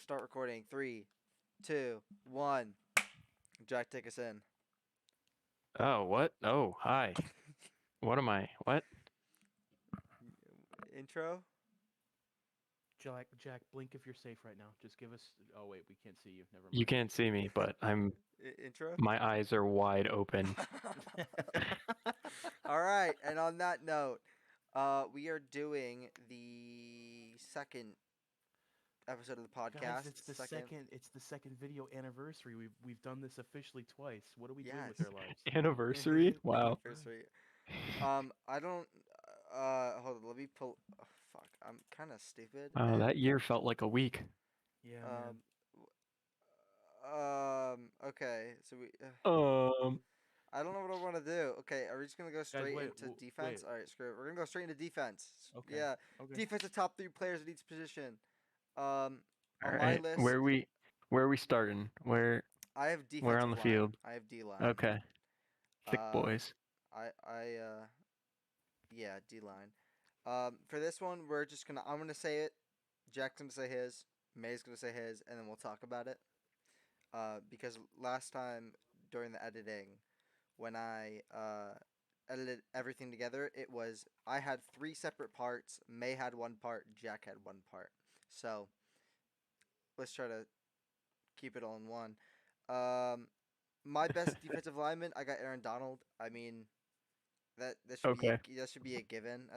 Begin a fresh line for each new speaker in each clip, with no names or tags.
start recording. 3, 2, 1. Jack, take us in.
Oh, what? Oh, hi. What am I? What?
Intro?
Jack, blink if you're safe right now. Just give us. Oh wait, we can't see you. Never
You
mind.
can't see me, but
Intro?
my eyes are wide open.
All right, and on that note, we are doing the second episode of the podcast.
Guys, it's the second. It's the second video anniversary. We've done this officially twice. What are we doing with
Yes.
our lives?
Anniversary? Wow.
Anniversary. I don't. Hold on. Let me pull. Oh, fuck. I'm kind of stupid.
Wow, that year felt like a week.
Yeah, man.
Okay. So we.
Um,
I don't know what I want to do. Okay, are we just gonna go straight
wait,
into defense?
wait.
All right, screw it. We're gonna go straight into defense.
Okay.
Yeah.
Okay.
Defensive top 3 players at each position. On
all
my
right.
list,
Where are we starting? Where
I have defensive
on the
line.
field?
I have D line.
Okay. Thick boys.
Yeah, D line. For this one, I'm gonna say it. Jack's gonna say his. May's gonna say his, and then we'll talk about it. Because last time during the editing, when I edited everything together, I had 3 separate parts. May had 1 part. Jack had 1 part. So let's try to keep it all in one. My best defensive lineman, I got Aaron Donald. I mean, that
Okay.
should be a given.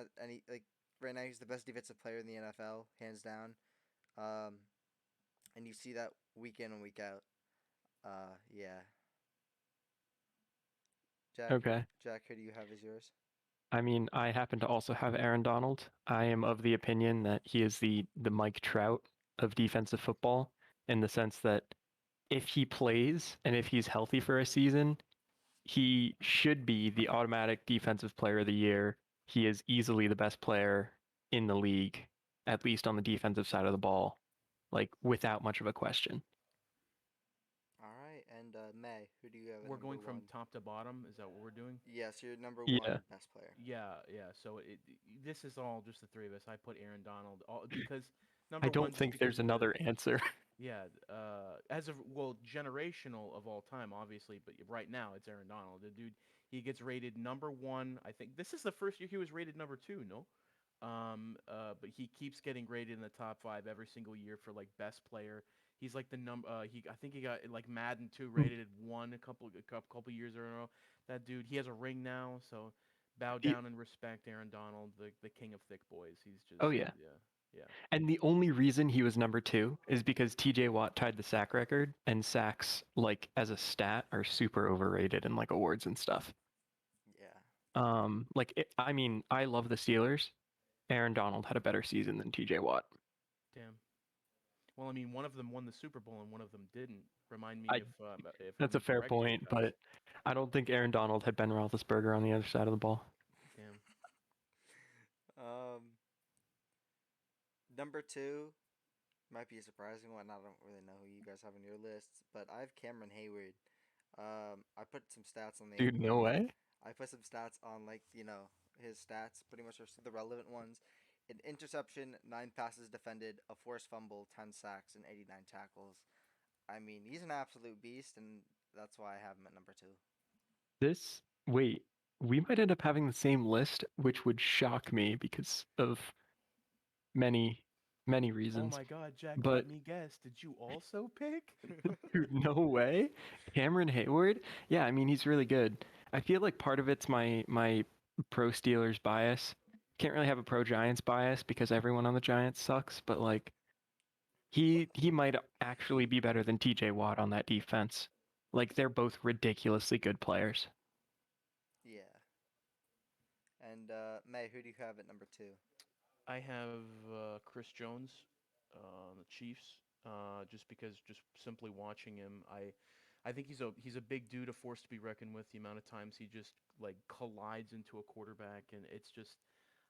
Right now, he's the best defensive player in the NFL, hands down. And you see that week in and week out. Yeah.
Okay.
Jack, who do you have as yours?
I mean, I happen to also have Aaron Donald. I am of the opinion that he is the Mike Trout of defensive football, in the sense that if he plays and if he's healthy for a season, he should be the automatic defensive player of the year. He is easily the best player in the league, at least on the defensive side of the ball, like without much of a question.
All right, and May, who do you have?
We're going from top to bottom. Is that what we're doing?
Yes, you're number
Yeah.
1 best player.
Yeah. So this is all just the 3 of us. I put Aaron Donald because
I don't think there's another answer.
Yeah, generational of all time, obviously, but right now it's Aaron Donald. The dude, he gets rated number 1. I think this is the first year he was rated number 2. No, but he keeps getting rated in the top 5 every single year for like best player. He's like the number. I think he got like Madden 2 rated at 1 a couple years in a row. That dude, he has a ring now, so bow down and respect Aaron Donald, the king of thick boys. He's just.
Oh yeah.
Yeah.
And the only reason he was number 2 is because TJ Watt tied the sack record, and sacks, like as a stat, are super overrated in like awards and stuff.
Yeah.
I mean, I love the Steelers. Aaron Donald had a better season than TJ Watt.
Damn. Well, I mean, one of them won the Super Bowl and one of them didn't. Remind me if
That's
I'm
a fair
correct here,
point,
guys.
but I don't think Aaron Donald had Ben Roethlisberger on the other side of the ball.
Damn.
Number 2 might be a surprising one. I don't really know who you guys have on your lists, but I have Cameron Hayward. I put some stats on the.
Dude, no way.
I put some stats on his stats, pretty much just the relevant ones. An interception, 9 passes defended, a forced fumble, 10 sacks, and 89 tackles. I mean, he's an absolute beast, and that's why I have him at number 2.
Wait, we might end up having the same list, which would shock me because of many reasons.
Oh my God, Jack,
But
let me guess. Did you also pick?
dude, no way. Cameron Hayward? Yeah, I mean, he's really good. I feel like part of it's my pro Steelers bias. Can't really have a pro Giants bias because everyone on the Giants sucks, but like he might actually be better than TJ Watt on that defense. Like, they're both ridiculously good players.
Yeah. And May, who do you have at number 2?
I have Chris Jones, the Chiefs. Just because, just simply watching him, I think he's a big dude, a force to be reckoned with. The amount of times he just like collides into a quarterback, and it's just,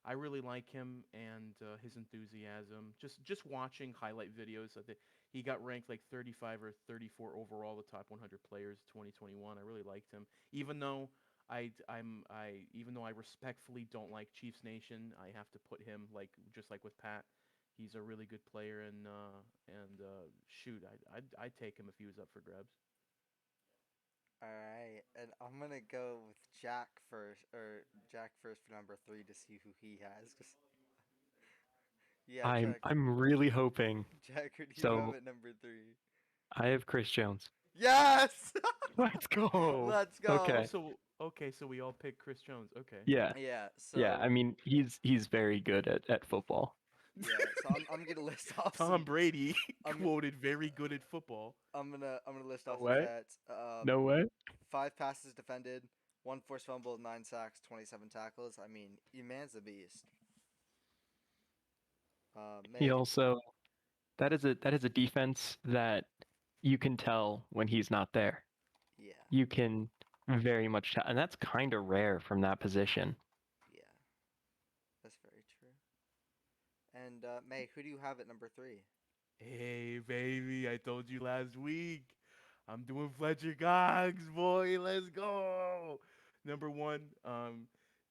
I really like him and his enthusiasm. Just watching highlight videos of he got ranked like 35 or 34 overall, the top 100 players 2021. I really liked him, even though even though I respectfully don't like Chiefs Nation, I have to put him just like with Pat. He's a really good player, and shoot, I'd take him if he was up for grabs.
All right, and I'm gonna go with Jack first, for number 3 to see who he has. 'Cause- yeah,
I'm
Jack.
I'm really hoping.
Jack, who do you have
So
at number 3?
I have Chris Jones.
Yes!
Let's go.
Let's
Oh,
go.
Okay.
so we all pick Chris Jones. Okay.
Yeah.
Yeah.
Yeah. I
So
mean, he's very good at football.
yeah. So I'm gonna list off
Tom
some.
Brady
I'm
quoted very good at football.
I'm gonna list
No
off some
way.
stats.
No way.
5 passes defended, 1 forced fumble, 9 sacks, 27 tackles. I mean, your man's a beast.
He
Meg.
also that is a defense that you can tell when he's not there.
Yeah.
You can very much tell, and that's kind of rare from that position.
Yeah. That's very true. And May, who do you have at number 3?
Hey, baby, I told you last week. I'm doing Fletcher Cox, boy. Let's go. Number one,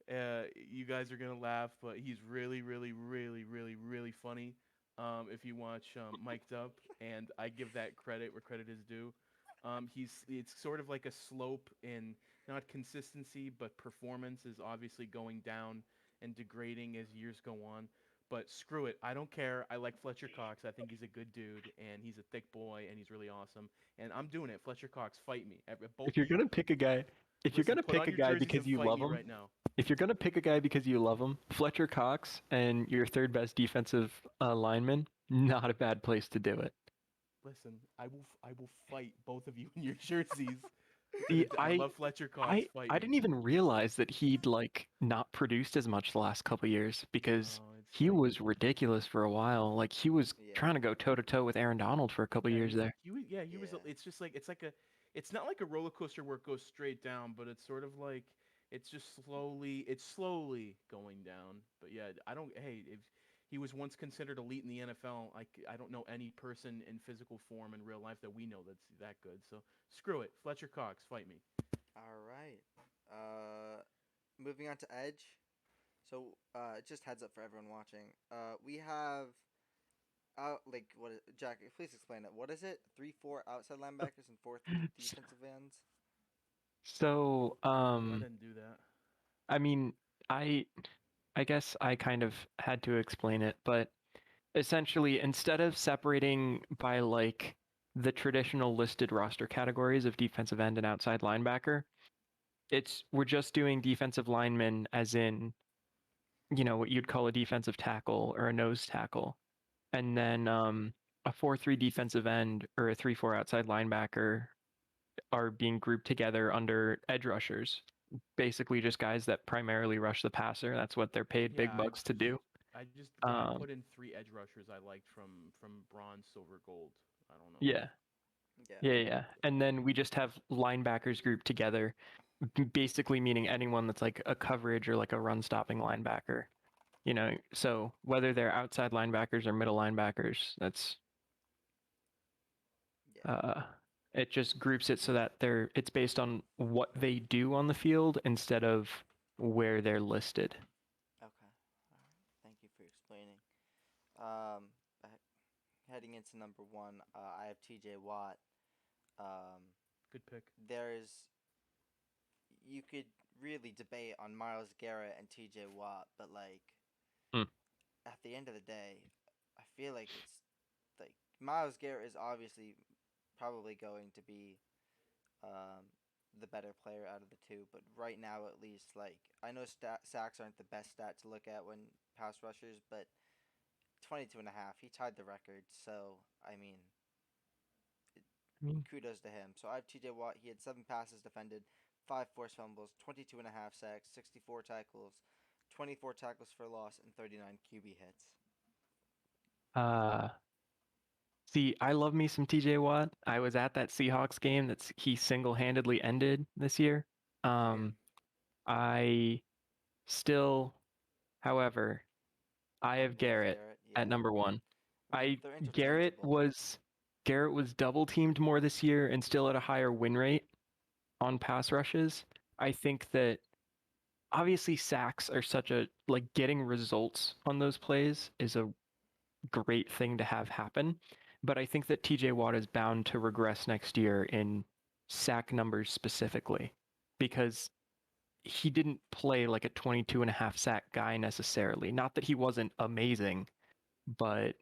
you guys are gonna laugh, but he's really, really, really, really, really funny. If you watch Mic'd Up, and I give that credit where credit is due. It's sort of like a slope in not consistency, but performance is obviously going down and degrading as years go on. But screw it. I don't care. I like Fletcher Cox. I think he's a good dude, and he's a thick boy, and he's really awesome. And I'm doing it. Fletcher Cox, fight me. Both
If
of
you're
you.
gonna pick a guy, if you're
Listen,
gonna
put
pick
on
a
your
guy
jerseys
because
and
you
fight
love
me
him,
right now.
if you're gonna pick a guy because you love him, Fletcher Cox and your third best defensive lineman, not a bad place to do it.
Listen, I will fight both of you in your jerseys.
The
I love Fletcher Cox. Fight
I
me.
didn't even realize that he'd like not produced as much the last couple years because
No, it's
he
like
was ridiculous for a while. Like he was
Yeah.
trying to go toe to toe with Aaron Donald for a couple
yeah,
years there.
he was.
Yeah.
It's just like it's not like a roller coaster where it goes straight down, but it's sort of like it's slowly going down. But yeah, I don't. Hey, if he was once considered elite in the NFL, I don't know any person in physical form in real life that we know that's that good. So screw it, Fletcher Cox, fight me.
All right. Moving on to edge. So, just heads up for everyone watching. We have like what is Jack? Please explain it. What is it? 3-4 outside linebackers and 4-3
S-
defensive ends.
So,
Oh, I didn't do that.
I mean, I I guess I kind of had to explain it, but essentially, instead of separating by like the traditional listed roster categories of defensive end and outside linebacker, we're just doing defensive linemen as in, what you'd call a defensive tackle or a nose tackle. And then a 4-3 defensive end or a 3-4 outside linebacker are being grouped together under edge rushers. Basically just guys that primarily rush the passer. That's what they're paid
Yeah,
big bucks to do.
I
Um,
put in three edge rushers I liked from bronze, silver, gold. I don't know.
yeah.
Yeah.
Yeah. And then we just have linebackers grouped together, basically meaning anyone that's like a coverage or like a run stopping linebacker. So whether they're outside linebackers or middle linebackers,
Yeah.
uh, it just groups it so that it's based on what they do on the field instead of where they're listed.
Okay. All right. Thank you for explaining. Um, heading into number 1, I have T.J. Watt. Um,
Good pick.
there's you could really debate on Miles Garrett and T.J. Watt, but like
Hmm.
at the end of the day, I feel like it's like Miles Garrett is obviously probably going to be um, the better player out of the two. But right now, at least, like I know sacks aren't the best stat to look at when pass rushers, but 22 and a half, he tied the record. So I mean,
I mean,
kudos to him. So I have T.J. Watt. He had 7 passes defended, 5 forced fumbles, 22 and a half sacks, 64 tackles, 24 tackles for loss, and 39 QB hits.
uh, See, I love me some TJ Watt. I was at that Seahawks game he single-handedly ended this year.
Yeah.
I still, however, I have
Miles
Garrett
Garrett.
at
Yeah.
number 1.
I mean,
I
they're
Garrett
interchangeable.
was Garrett was double teamed more this year and still at a higher win rate on pass rushes. I think that obviously sacks are such a getting results on those plays is a great thing to have happen. but I think that TJ Watt is bound to regress next year in sack numbers specifically because he didn't play like a 22 and a half sack guy necessarily. Not that he wasn't amazing, but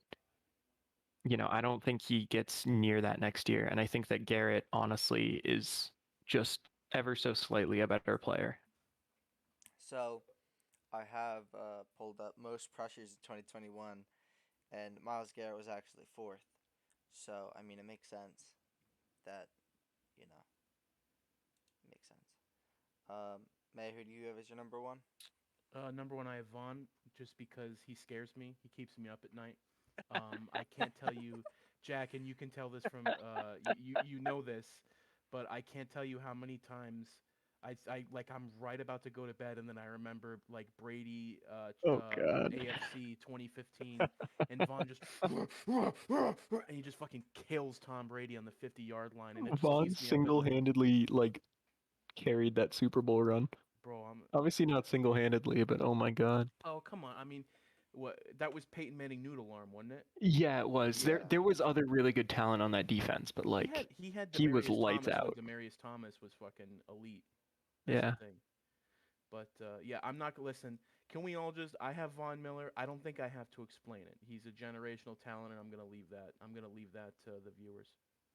I don't think he gets near that next year. And I think that Garrett honestly is just ever so slightly a better player.
So I have pulled up most pressures in 2021, and Miles Garrett was actually fourth. So I mean, it makes sense that you know it makes sense. May, who do you have as your number one?
Number one, I have Vaughn, just because he scares me. He keeps me up at night. I can't tell you, Jack, and you can tell this from you know this, but I can't tell you how many times I like I'm right about to go to bed, and then I remember like Brady
Oh God.
AFC 2015, and Vaughn just and he just fucking kills Tom Brady on the 50-yard line, and it just
Vaughn
keeps me up at night,
single-handedly like carried that Super Bowl run.
bro.
Obviously not single-handedly, but oh my God.
Oh, come on. I mean, what that was Peyton Manning noodle arm, wasn't it?
Yeah, it was. There
Yeah.
there was other really good talent on that defense, but like
He had
he was
Demarius
lights
Thomas when
out.
Demarius Thomas was fucking elite. That's the
Yeah.
thing. But yeah, I'm not gonna listen. Can we all just? I have Von Miller. I don't think I have to explain it. He's a generational talent, and I'm gonna leave that. I'm gonna leave that to the viewers.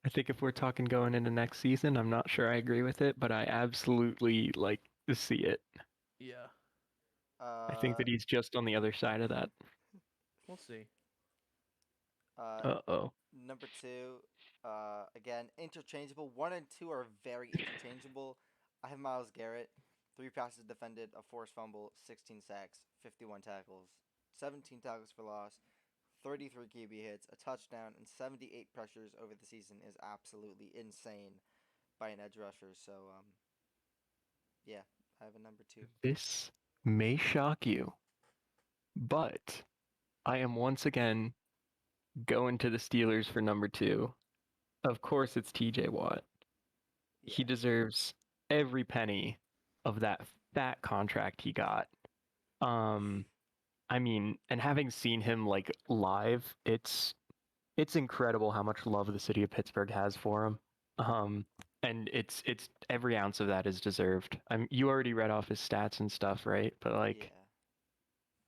I think if we're talking going into next season, I'm not sure I agree with it, but I absolutely like see it.
Yeah,
I think
Uh,
that he's just on the other side of that.
we'll see.
uh,
Uh-oh.
Number two, again, interchangeable. One and two are very interchangeable. I have Miles Garrett, 3 passes defended, a forced fumble, 16 sacks, 51 tackles, 17 tackles for loss, 33 QB hits, a touchdown, and 78 pressures over the season is absolutely insane by an edge rusher. So, yeah, I have a number two.
This may shock you, but I am once again going to the Steelers for number two. Of course, it's TJ Watt. He
Yeah.
deserves every penny of that fat contract he got. Um, I mean, and having seen him like live, it's incredible how much love the city of Pittsburgh has for him. Um, and it's every ounce of that is deserved. You already read off his stats and stuff, right? But
Yeah.
like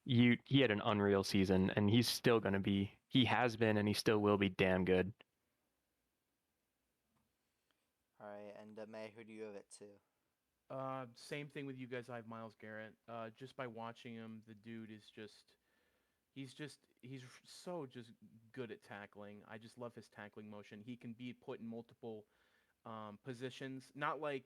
he had an unreal season, and he's still gonna be. He has been, and he still will be damn good.
All right, and May, who do you have it to?
Same thing with you guys. I have Miles Garrett. Just by watching him, the dude is he's so just good at tackling. I just love his tackling motion. He can be put in multiple positions. Not like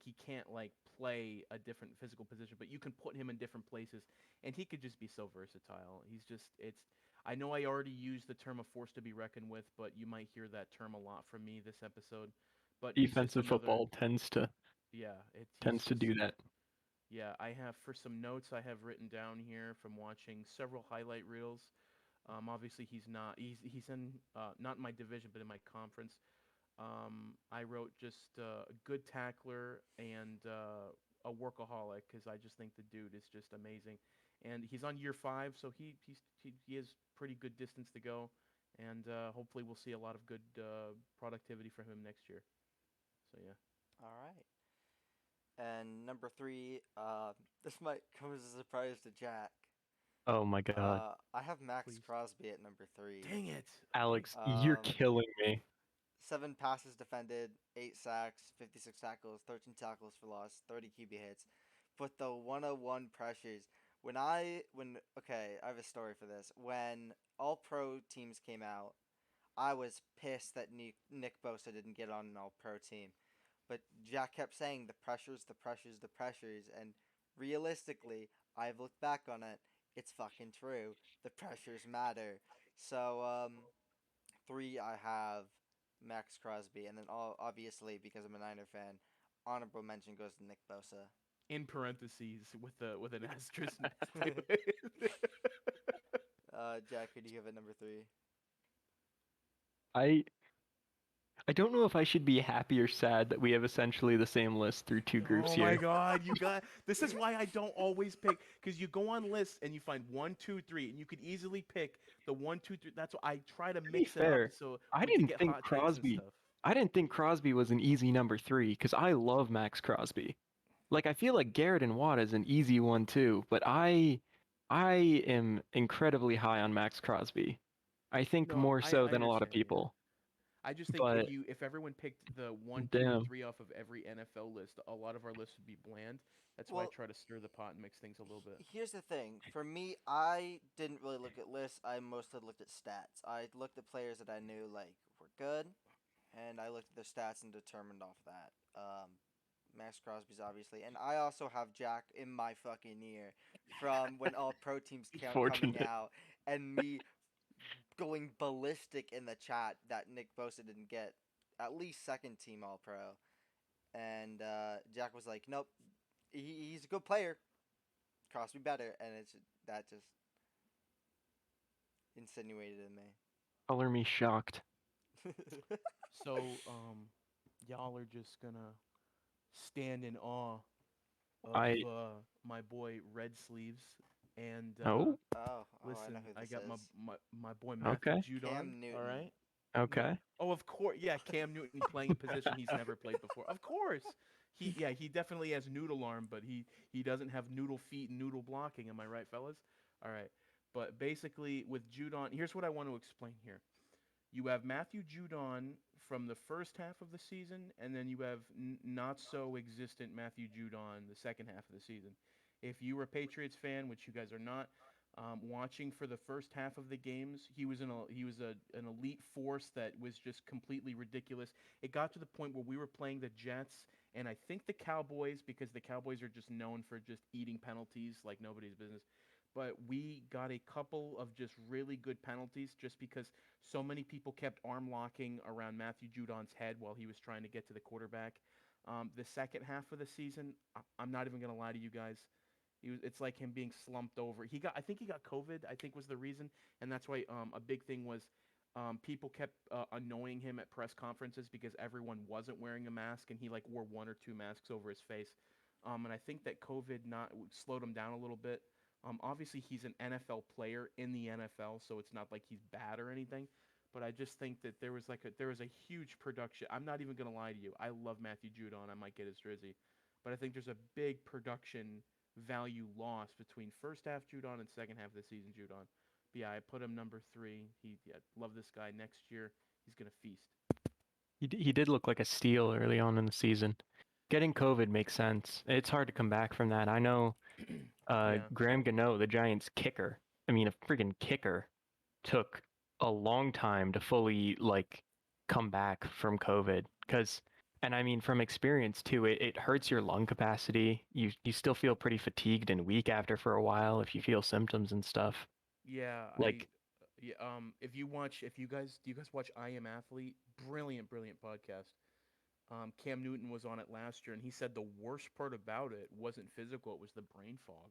he can't like play a different physical position, but you can put him in different places, and he could just be so versatile. He's just it's. I know I already used the term a force to be reckoned with, but you might hear that term a lot from me this episode. But he's just
Defensive
another.
football
Yeah, he's
tends to
just
do that.
yeah. I have for some notes I have written down here from watching several highlight reels. Obviously he's in not in my division but in my conference. I wrote just a good tackler and a workaholic because I just think the dude is just amazing, and he's on year 5, so he has pretty good distance to go, and hopefully we'll see a lot of good productivity from him next year. So yeah,
All right. And number three, this might come as a surprise to Jack.
Oh my God.
I have Max
please.
Crosby at number three.
Dang it!
Alex, you're
Um,
killing me.
7 passes defended, 8 sacks, 56 tackles, 13 tackles for loss, 30 QB hits. But the 101 pressures. Okay, I have a story for this. When all pro teams came out, I was pissed that Nick Bosa didn't get on an all pro team. But Jack kept saying the pressures, the pressures, the pressures, and realistically, I've looked back on it. It's fucking true. The pressures matter. So, three, I have Max Crosby, and then obviously because I'm a Niner fan, honorable mention goes to Nick Bosa.
In parentheses with an asterisk next to it.
Jack, who do you have at number three?
I I don't know if I should be happy or sad that we have essentially the same list through two groups
Oh my
here.
God, you got this is why I don't always pick because you go on lists and you find 1, 2, 3, and you could easily pick the 1, 2, 3. That's why I try to
To be
mix it up
fair,
so
I
we could
didn't
get
think
hot takes and
Crosby.
stuff.
I didn't think Crosby was an easy number 3 because I love Max Crosby. Like I feel like Garrett and Watt is an easy one too, but I am incredibly high on Max Crosby. I think
No,
more so
I
than a lot of
understand. Yeah.
people.
I just think
But
if everyone picked the 1, 2, and
damn,
3 off of every NFL list, a lot of our lists would be bland. That's why I
Well,
try to stir the pot and mix things a little bit.
here's the thing. For me, I didn't really look at lists. I mostly looked at stats. I looked at players that I knew like were good, and I looked at their stats and determined off that. Max Crosby's obviously, and I also have Jack in my fucking ear from when all pro teams kept coming
fortunate.
out, and me going ballistic in the chat that Nick Bosa didn't get at least second team All Pro, and Jack was like, "Nope, he's a good player. Crosby better," and it's that just insinuated in me.
Color me shocked.
So, y'all are just gonna stand in awe of
I
my boy Red Sleeves. And
oh
I know
listen,
who
I
this
got
is.
my boy Matthew
okay
Judon.
Cam
All
Newton.
right. Yeah.
okay.
Oh, of course. Yeah, Cam Newton playing a position he's never played before. Of course. He definitely has noodle arm, but he doesn't have noodle feet and noodle blocking. Am I right, fellas? All right. But basically, with Judon, here's what I want to explain here. You have Matthew Judon from the first half of the season, and then you have not so existent Matthew Judon the second half of the season. If you were a Patriots fan, which you guys are not, watching for the first half of the games, he was an elite force that was just completely ridiculous. It got to the point where we were playing the Jets and I think the Cowboys because the Cowboys are just known for just eating penalties like nobody's business. But we got a couple of just really good penalties just because so many people kept arm locking around Matthew Judon's head while he was trying to get to the quarterback. The second half of the season, I'm not even gonna lie to you guys. It's like him being slumped over. I think he got COVID. I think was the reason, and that's why a big thing was people kept annoying him at press conferences because everyone wasn't wearing a mask, and he like wore one or two masks over his face. And I think that COVID not slowed him down a little bit. Obviously, he's an NFL player in the NFL, so it's not like he's bad or anything. But I just think that there was a huge production. I'm not even gonna lie to you. I love Matthew Judon. I might get his jersey, but I think there's a big production value loss between first half Judon and second half of the season Judon. But yeah, I put him number 3. Love this guy. Next year, he's gonna feast.
He did look like a steal early on in the season. Getting COVID makes sense. It's hard to come back from that. I know
Yeah,
Graham Gano, the Giants kicker. I mean, a freaking kicker took a long time to fully like come back from COVID because and I mean from experience too, it hurts your lung capacity. You still feel pretty fatigued and weak after for a while if you feel symptoms and stuff.
yeah.
Like
Yeah. If you guys, do you guys watch I Am Athlete? Brilliant podcast. Cam Newton was on it last year, and he said the worst part about it wasn't physical; it was the brain fog.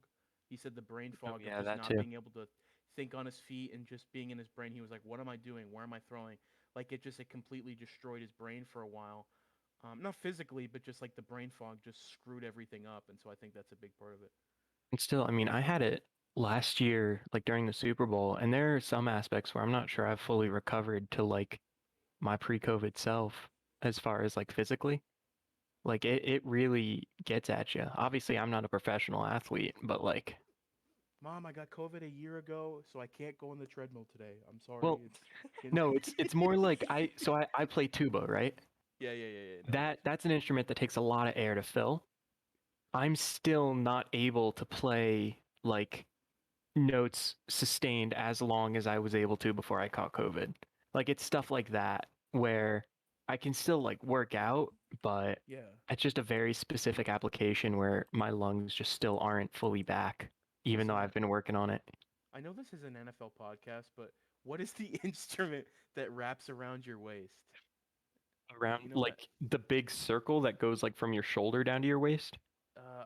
He said the brain
oh
fog of
yeah,
just
that
not
too.
being able to think on his feet and just being in his brain. He was like, "What am I doing? Where am I throwing?" Like it completely destroyed his brain for a while. Not physically, but just like the brain fog just screwed everything up, and so I think that's a big part of it.
And still, I mean, I had it last year like during the Super Bowl and there are some aspects where I'm not sure I've fully recovered to like my pre-COVID self as far as like physically. Like it really gets at you. Obviously, I'm not a professional athlete, but like,
Mom, I got COVID a year ago, so I can't go on the treadmill today. I'm sorry.
well,
It's you know.
no, it's more like I play tuba, right?
Yeah. No, I got
That's an instrument that takes a lot of air to fill. I'm still not able to play like notes sustained as long as I was able to before I caught COVID. Like it's stuff like that where I can still like work out, but
you. Yeah.
it's just a very specific application where my lungs just still aren't fully back, even though
Listen,
I've been working on it.
I know this is an NFL podcast, but what is the instrument that wraps around your waist?
Around
You know that?
like the big circle that goes like from your shoulder down to your waist.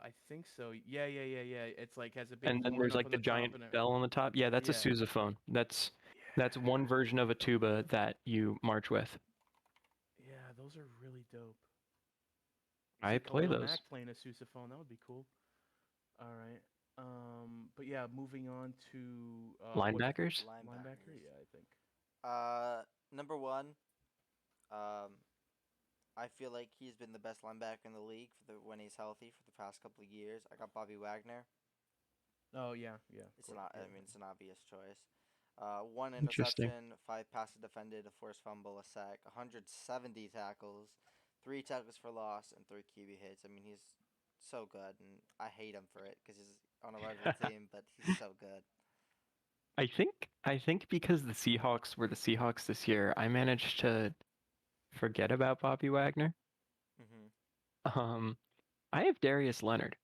I think so. Yeah. It's like has a big
And then
horn
there's
up
like
on
the
the top
giant
and
bell on the top. Yeah, that's a
yeah,
sousaphone. That's one
yeah,
version of a tuba that you march with.
yeah. those are really dope.
I
See
play
Khalil
those.
Mack playing a sousaphone. That would be cool. All right. But yeah, moving on to what
Linebackers?
linebacker?
Linebackers.
Yeah, I think.
Number one. Um, I feel like he's been the best linebacker in the league when he's healthy for the past couple of years. I got Bobby Wagner.
Oh yeah, yeah, of
It's
course.
not.
Yeah.
I mean, it's an obvious choice. One
Interesting.
interception, five passes defended, a forced fumble, a sack, 170 tackles, three tackles for loss, and three QB hits. I mean, he's so good, and I hate him for it because he's on a rival team, but he's so good.
I think because the Seahawks were the Seahawks this year, I managed to forget about Bobby Wagner.
Mm-hmm.
Um, I have Darius Leonard.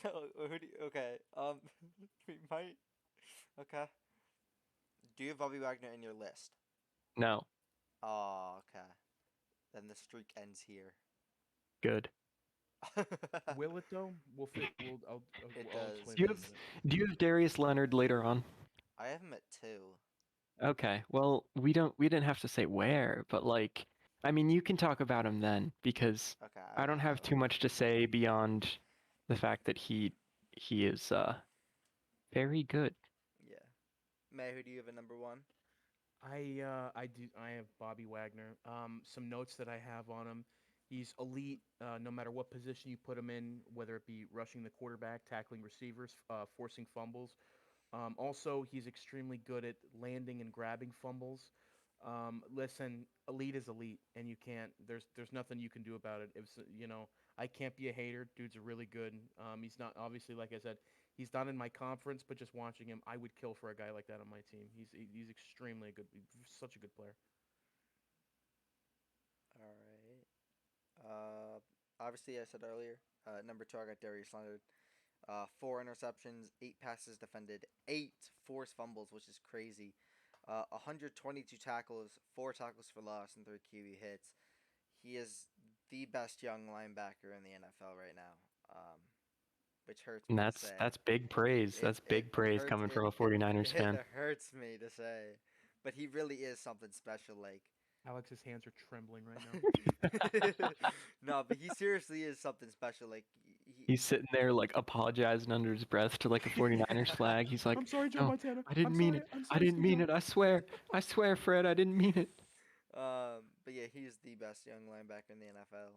Okay. We might. Okay. Do you have Bobby Wagner in your list?
No,
Oh, okay. Then the streak ends here.
good.
Will it though?
It
I'll
does.
explain
Do you
that in a
have
Cause
minute.
do you have Darius Leonard later on?
I have him at two.
Okay. Well, we didn't have to say where, but like I mean, you can talk about him then because
Okay,
I don't
I
have too
will.
much to say beyond the fact that he is very good.
Yeah. May, who do you have at number one?
I have Bobby Wagner. Some notes that I have on him. He's elite, no matter what position you put him in, whether it be rushing the quarterback, tackling receivers, forcing fumbles. Also, he's extremely good at landing and grabbing fumbles. Listen, elite is elite, and you can't. There's nothing you can do about it. I can't be a hater. Dude's really good. He's not obviously, like I said, he's not in my conference, but just watching him, I would kill for a guy like that on my team. He's extremely good. Such a good player.
All right. Obviously, I said earlier, number two, I got Darius Leonard. Four interceptions, eight passes defended, eight forced fumbles, which is crazy. 122 tackles, four tackles for loss, and three QB hits. He is the best young linebacker in the NFL right now, which hurts
And
me to
that's
say.
that's big praise.
It
That's
it
big praise
hurts
coming
it
from a
it
49ers
it
fan.
hurts me to say, but he really is something special. Like
Alex's hands are trembling right now.
no, but he seriously is something special. Like
He's sitting there like apologizing under his breath to like a 49ers flag. He's like,
I'm sorry, Joe
"No,
Montana.
I didn't mean it.
I'm
I
sorry,
didn't
Steve
mean
Young.
it. I swear. I swear, Fred, I didn't mean it."
but yeah, he's the best young linebacker in the NFL.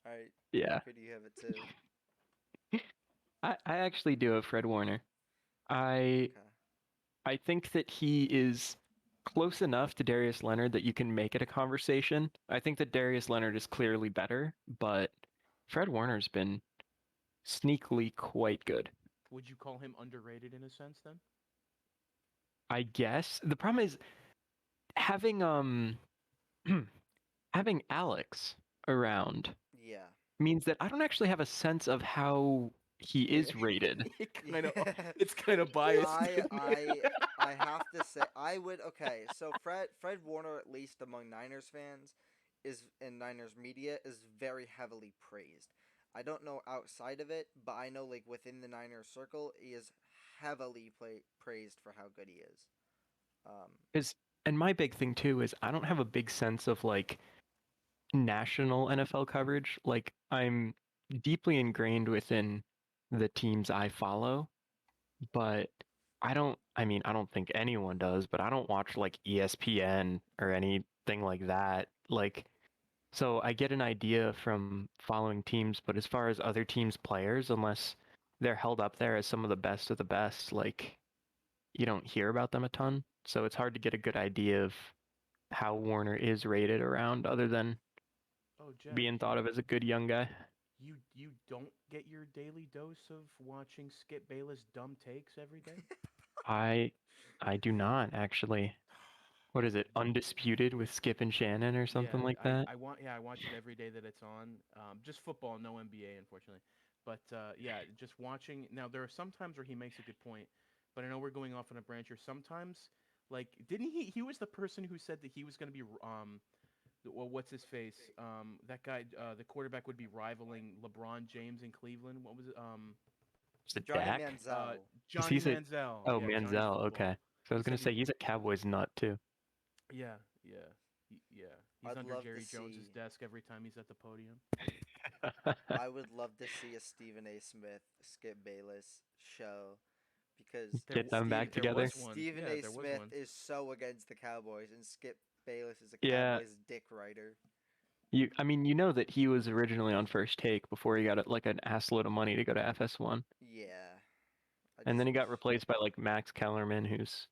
All right,
Yeah.
Mark, who do you have it too?
I actually do have Fred Warner. I
Okay.
I think that he is close enough to Darius Leonard that you can make it a conversation. I think that Darius Leonard is clearly better, but Fred Warner's been sneakily quite good.
Would you call him underrated in a sense then?
I guess the problem is having having Alex around
Yeah.
means that I don't actually have a sense of how he is rated.
Kind of,
Yeah.
it's kind of biased.
I
Isn't it?
I I have to say I would okay. So Fred Warner, at least among Niners fans, is in Niners media is very heavily praised. I don't know outside of it, but I know like within the Niners circle, he is heavily praised for how good he is. Um,
Is and my big thing too is I don't have a big sense of like national NFL coverage. Like I'm deeply ingrained within the teams I follow, but I don't think anyone does, but I don't watch like ESPN or anything like that. Like so I get an idea from following teams, but as far as other teams' players, unless they're held up there as some of the best, like you don't hear about them a ton. So it's hard to get a good idea of how Warner is rated around other than
Oh, Jack,
being thought of as a good young guy.
you don't get your daily dose of watching Skip Bayless dumb takes every day?
I I do not actually. What is it? Undisputed with Skip and Shannon or something
Yeah,
like that?
I watch it every day that it's on. Just football, no NBA, unfortunately. But yeah, just watching. Now there are some times where he makes a good point, but I know we're going off on a branch here. Sometimes, like, didn't he? He was the person who said that he was going to be well, what's his face? That guy, the quarterback would be rivaling LeBron James in Cleveland. What was it?
Is it
Johnny
Dak?
Manziel.
Because
Johnny
he's a
Manziel.
oh
Yeah, Johnny
Manziel.
Football.
Okay. So I
He
was gonna
said he.
say he's a Cowboys nut too.
Yeah, yeah. Yeah, he's
I'd
under
love to
Jerry Jones's
see.
desk every time he's at the podium.
I would love to see a Stephen A. Smith, Skip Bayless show because
There,
Get them back
there
together.
was one.
Stephen
Yeah,
A.
there was
Smith
one.
is so against the Cowboys, and Skip Bayless is a
Yeah,
Cowboys dick writer.
I mean, you know that he was originally on First Take before he got like an ass load of money to go to FS1,
Yeah, I
and
just
then he got
wish.
replaced by like Max Kellerman, who's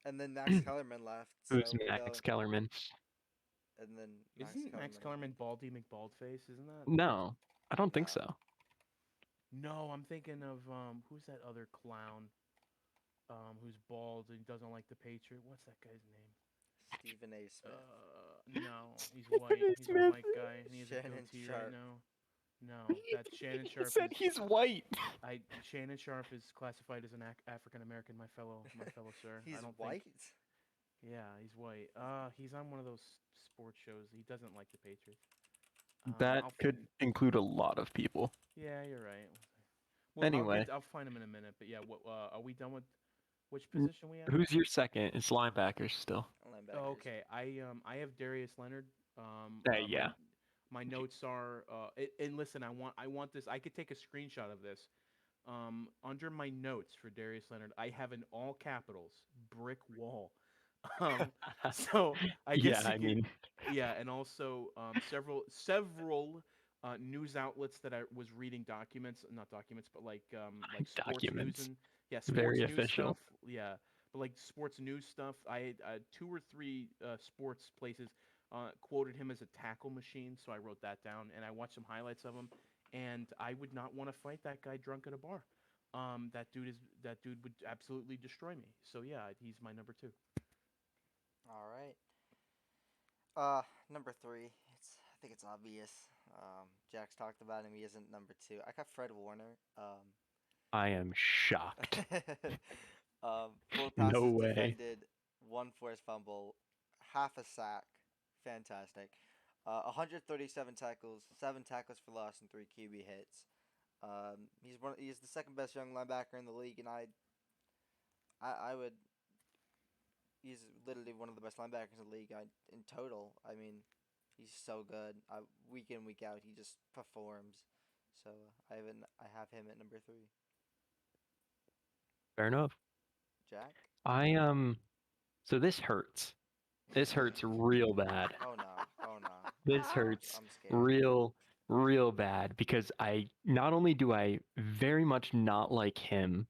And then Max Kellerman left,
who's
so we
Max
don't.
Kellerman.
And then Max
Isn't Max
Kellerman.
Kellerman Baldy McBaldface? Isn't that?
No, I don't think
No,
so.
No, I'm thinking of who's that other clown who's bald and doesn't like the Patriot? What's that guy's name?
Stephen A. Smith,
No, he's white. He's a
Smith.
white guy and he has a
Shannon
goatee right
Sharp.
now. No, that Shannon
He
Sharp
said
is
he's white.
I Shannon Sharp is classified as an African American, my fellow sir. I
He's
don't think.
white.
Yeah, he's white. He's on one of those sports shows. He doesn't like the Patriots.
That
I'll
could include a lot of people.
Yeah, you're right. Well,
Anyway,
I'll find him in a minute. But yeah, what are we done with? Which
n-
position we at?
who's your second? It's linebackers still.
Oh,
Linebackers.
okay. I have Darius Leonard. My
Yeah.
notes are and listen, I want this. I could take a screenshot of this. Under my notes for Darius Leonard, I have in all capitals brick wall. Um, so I
Yeah,
guess you
I
could,
mean,
yeah, and also several news outlets that I was reading documents, not documents, but like sports news
documents.
and yeah,
Very
sports news
official.
stuff, yeah, but like sports news stuff. I had two or three sports places quoted him as a tackle machine, so I wrote that down and I watched some highlights of him, and I would not want to fight that guy drunk at a bar. That dude would absolutely destroy me. So yeah, he's my number two.
All right. Number three. I think it's obvious. Jack's talked about him. He isn't number two. I got Fred Warner.
I am shocked.
4
No
passes
way.
defended, one forced fumble, half a sack. Fantastic. 137 tackles, 7 tackles for loss, and 3 QB hits. He's the second best young linebacker in the league, and I would. He's literally one of the best linebackers in the league in total. I mean, he's so good. Week in week out, he just performs. So I have him at number three.
Fair enough.
Jack.
I So this hurts. This hurts real bad.
Oh no! Oh no!
This hurts
I'm scared.
real bad because I not only do I very much not like him,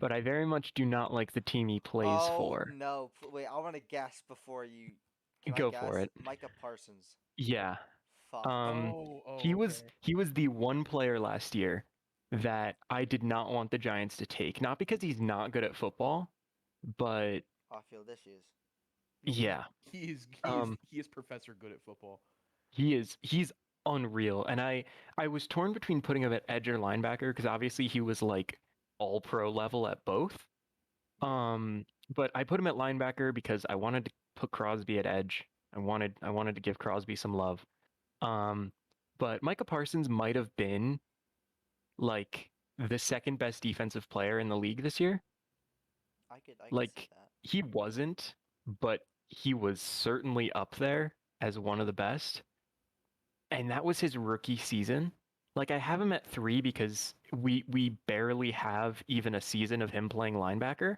but I very much do not like the team he plays
Oh
for.
no! Wait, I want to guess before you. Can I
Go for
guess?
it.
Micah Parsons.
Yeah.
Fuck.
Oh,
He was
okay.
he was the one player last year that I did not want the Giants to take. Not because he's not good at football, but
Off-field issues.
No,
yeah.
he is Professor Good at football.
He's unreal. And I was torn between putting him at edge or linebacker because obviously he was like all pro level at both.
Yeah.
But I put him at linebacker because I wanted to put Crosby at edge. I wanted to give Crosby some love. Um, but Micah Parsons might have been like the second best defensive player in the league this year.
I could see
Like
that.
he wasn't, but he was certainly up there as one of the best. And that was his rookie season. Like I have him at 3 because we barely have even a season of him playing linebacker.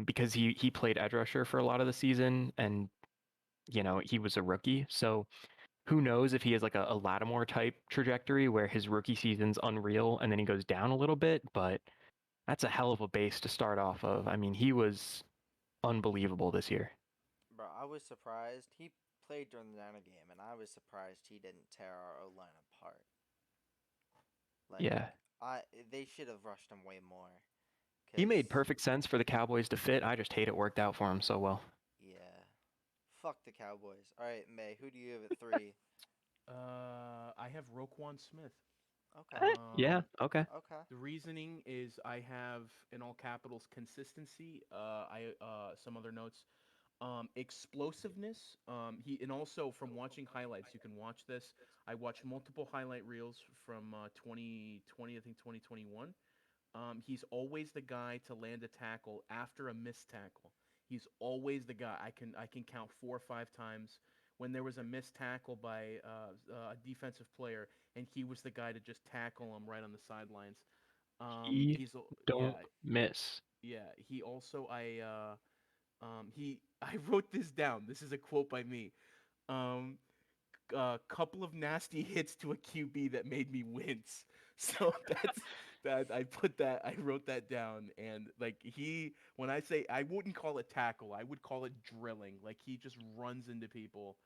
Because he played edge rusher for a lot of the season, and he was a rookie. So who knows if he has like a Lattimore type trajectory where his rookie season's unreal and then he goes down a little bit, but that's a hell of a base to start off of. I mean, he was unbelievable this year.
Bro, I was surprised. He played during the Niner game, and I was surprised he didn't tear our O line apart. Like,
Yeah.
I they should have rushed him way more.
He
Cause
made perfect sense for the Cowboys to fit. I just hate it worked out for him so well.
yeah, fuck the Cowboys. All right, May. Who do you have at three?
I have Roquan Smith.
Okay.
Yeah, okay.
Okay.
The reasoning is I have in all capitals consistency. I Some other notes. Explosiveness. He and also from watching highlights, you can watch this. I watched multiple highlight reels from 2020, I think 2021. He's always the guy to land a tackle after a missed tackle. He's always the guy. I can count 4 or 5 times when there was a missed tackle by a defensive player, and he was the guy to just tackle him right on the sidelines.
He
Yeah,
don't miss.
yeah. He also he I wrote this down. This is a quote by me. Um, a couple of nasty hits to a QB that made me wince. So I wrote that down, and like when I say, I wouldn't call it tackle, I would call it drilling. Like he just runs into people.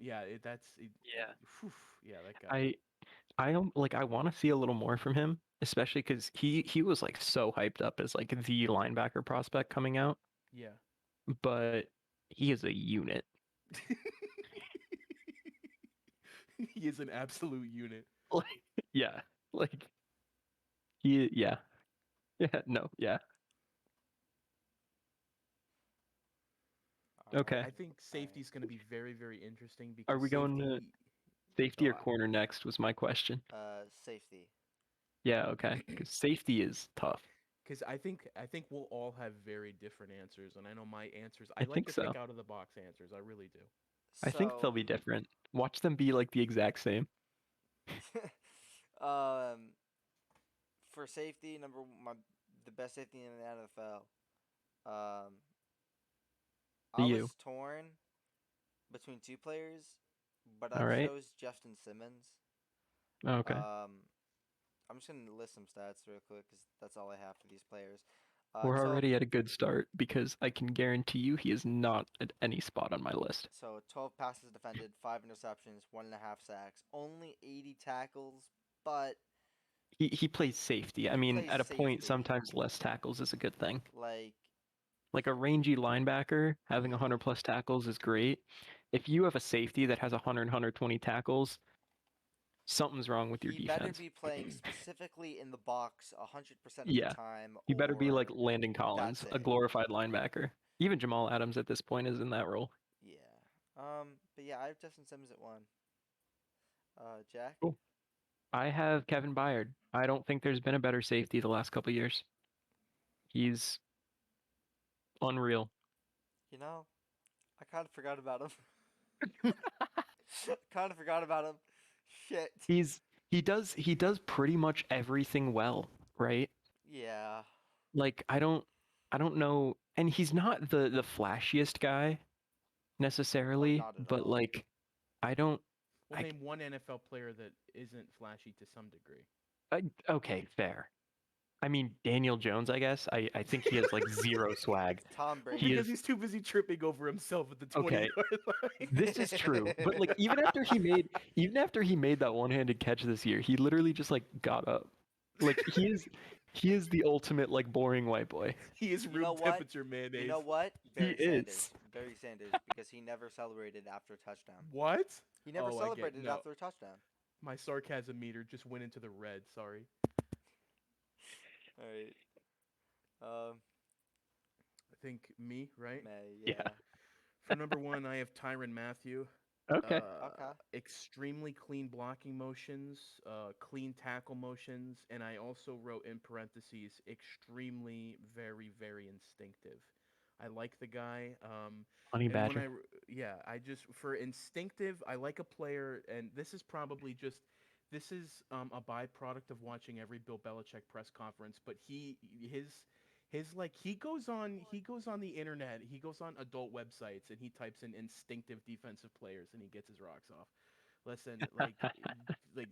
Yeah,
Yeah.
phew, yeah, that guy.
I don't like. I want to see a little more from him, especially because he was like so hyped up as like the linebacker prospect coming out,
Yeah.
but he is a unit.
He is an absolute unit.
Like, yeah, like yeah, yeah, no, yeah,
All right.
okay.
I think
All right.
safety is going to be very, very interesting
Are
because
we going to
safety.
safety
Oh,
or corner next? Was my question.
Safety.
Yeah, okay, because safety is tough.
because I think we'll all have very different answers, and I know my answers. I
I
like
think
to
so.
think out of the box answers. I really do.
I think they'll
So,
be different. Watch them be like the exact same.
um, for safety, the best safety in the NFL. Um, I
You
was torn between two players, but
all
I
right?
chose Justin Simmons.
Okay.
Um, I'm just gonna list some stats real quick because that's all I have for these players.
We're
12,
already at a good start because I can guarantee you he is not at any spot on my list.
so 12 passes defended, 5 interceptions, 1.5 sacks, only 80 tackles, but
He plays safety. I
he
mean,
plays
at a point,
safety.
sometimes less tackles is a good thing.
Like,
Like a rangy linebacker having 100
he
plus tackles is great. If you have a safety that has 100, 120 tackles, something's wrong with your
he better
defense.
be playing specifically in the box 100% of the
Yeah,
time,
he better be like
or
Landon
that's
Collins, a
it.
glorified linebacker. Even Jamal Adams at this point is in that role.
Yeah. But yeah, I have Justin Simmons at one. Jack.
Cool. I have Kevin Byard. I don't think there's been a better safety the last couple years. He's unreal.
You know, I kind of forgot about him. Kind of forgot about him. Shit.
He does pretty much everything well, right?
Yeah.
Like I don't know, and he's not the flashiest guy
Oh,
necessarily,
not at
but
all.
like I don't
Well,
I,
name one NFL player that isn't flashy to some degree.
I okay, fair. I mean Daniel Jones, I guess. I think he has like zero swag.
Tom
Well,
He
Brady.
because
is
he's too busy tripping over himself at the 20
okay.
yard line.
This is true. But like even after he made that one-handed catch this year, he literally just like got up. Like he is the ultimate like boring white boy.
He is
You know
room
what?
temperature
You
mayonnaise.
know what?
He
Barry Sanders.
is.
Barry Sanders, because he never celebrated after a touchdown.
What?
He never
Oh, I get
celebrated
no.
after a touchdown.
My sarcasm meter just went into the red. Sorry.
All right. Um,
I think me, right?
May,
Yeah.
yeah.
For number one, I have Tyron Matthew.
Okay.
Okay.
Extremely clean blocking motions, clean tackle motions, and I also wrote in parentheses, extremely, very, very instinctive. I like the guy.
Honey
And when
Badger.
yeah, I just, for instinctive, I like a player, and this is probably just, this is a byproduct of watching every Bill Belichick press conference, but his like he goes on the internet, he goes on adult websites, and he types in instinctive defensive players, and he gets his rocks off. Listen, like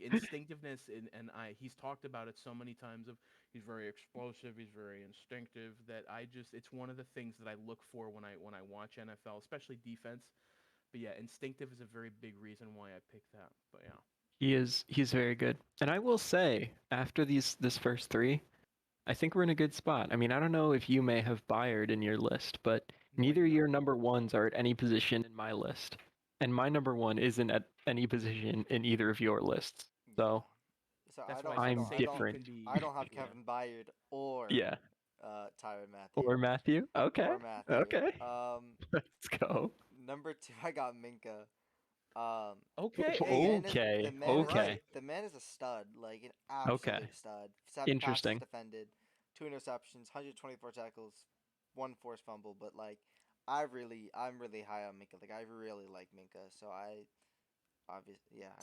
instinctiveness, and he's talked about it so many times, of he's very explosive, he's very instinctive, that it's one of the things that I look for when I watch NFL, especially defense. But yeah, instinctive is a very big reason why I picked that. But yeah.
He's very good. And I will say, after this first three, I think we're in a good spot. I mean, I don't know if you may have Byard in your list, but
No, I
neither
do not.
your number ones are at any position in my list. And my number one isn't at any position in either of your lists.
Yeah.
So
So
That's
I
why
don't
I
I
said
don't
I'm
I
safety
don't
different.
can be.
I don't have
Yeah.
Kevin Byard or
Yeah.
Tyron Matthew.
Or Matthew. Okay.
Or Matthew.
Okay. Let's go.
Number two, I got Minka.
Okay.
The
Hey.
man is
Okay.
the man
All
is a
right.
Okay.
the man is a stud, like an
Okay.
absolute stud. 7 passes
Interesting.
defended, 2 interceptions, 124 tackles, one forced fumble, but like I'm really high on Minka. Like I really like Minka, so I have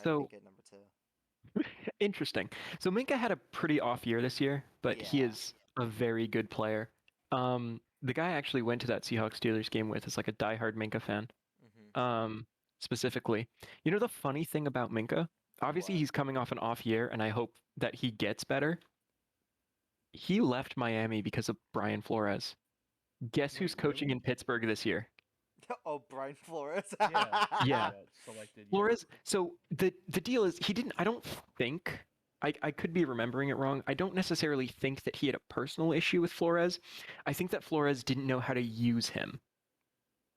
So
Minka at number two.
interesting. So Minka had a pretty off year this year, but he
Yeah.
is a very good player. The guy I actually went to that Seahawks Steelers game with is like a diehard Minka fan.
Mhm.
Um, specifically, you know the funny thing about Minka? Obviously,
What?
he's coming off an off year, and I hope that he gets better. He left Miami because of Brian Flores. Guess who's
Wait,
coaching
really?
in Pittsburgh this year?
Oh, Brian Flores.
Yeah, he just
Yeah,
got selected. Yeah.
Flores. So the deal is he didn't. I don't think. I could be remembering it wrong. I don't necessarily think that he had a personal issue with Flores. I think that Flores didn't know how to use him